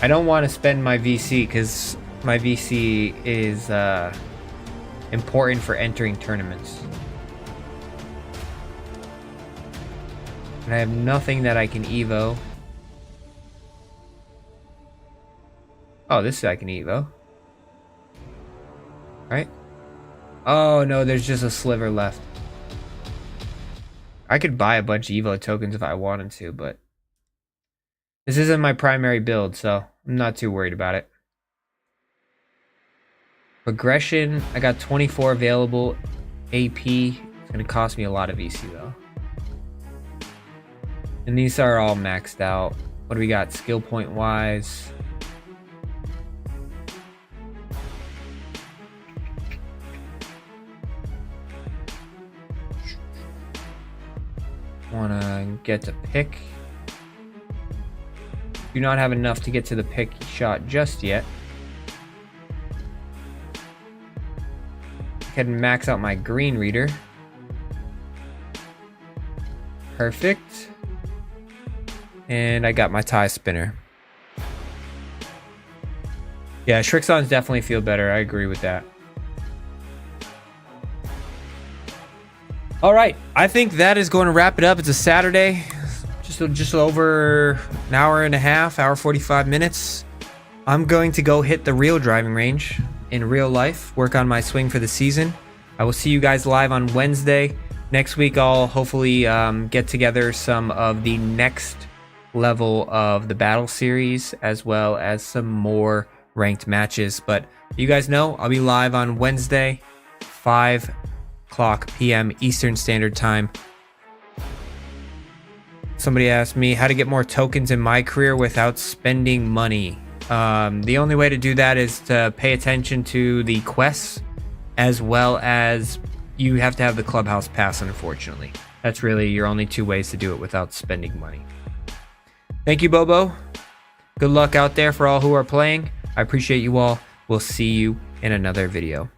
I don't want to spend my VC because my VC is important for entering tournaments. And I have nothing that I can Evo. Oh, this I can Evo. Right? Oh no, there's just a sliver left. I could buy a bunch of Evo tokens if I wanted to, but this isn't my primary build, so I'm not too worried about it. Progression, I got 24 available. AP, it's gonna cost me a lot of VC though. And these are all maxed out. What do we got skill point wise? Want to get to pick. Do not have enough to get to the pick shot just yet. Can max out my green reader. Perfect. And I got my tie spinner. Yeah, Shrixons definitely feel better. I agree with that. All right, I think that is going to wrap it up. It's a Saturday, just over an hour and a half, hour 45 minutes. I'm going to go hit the real driving range in real life, work on my swing for the season. I will see you guys live on Wednesday. Next week, I'll hopefully get together some of the next level of the battle series, as well as some more ranked matches. But you guys know, I'll be live on Wednesday, 5 o'clock p.m. Eastern Standard Time. Somebody asked me how to get more tokens in my career without spending money. The only way to do that is to pay attention to the quests, as well as you have to have the clubhouse pass, unfortunately. That's really your only 2 ways to do it without spending money. Thank you, Bobo. Good luck out there for all who are playing. I appreciate you all. We'll see you in another video.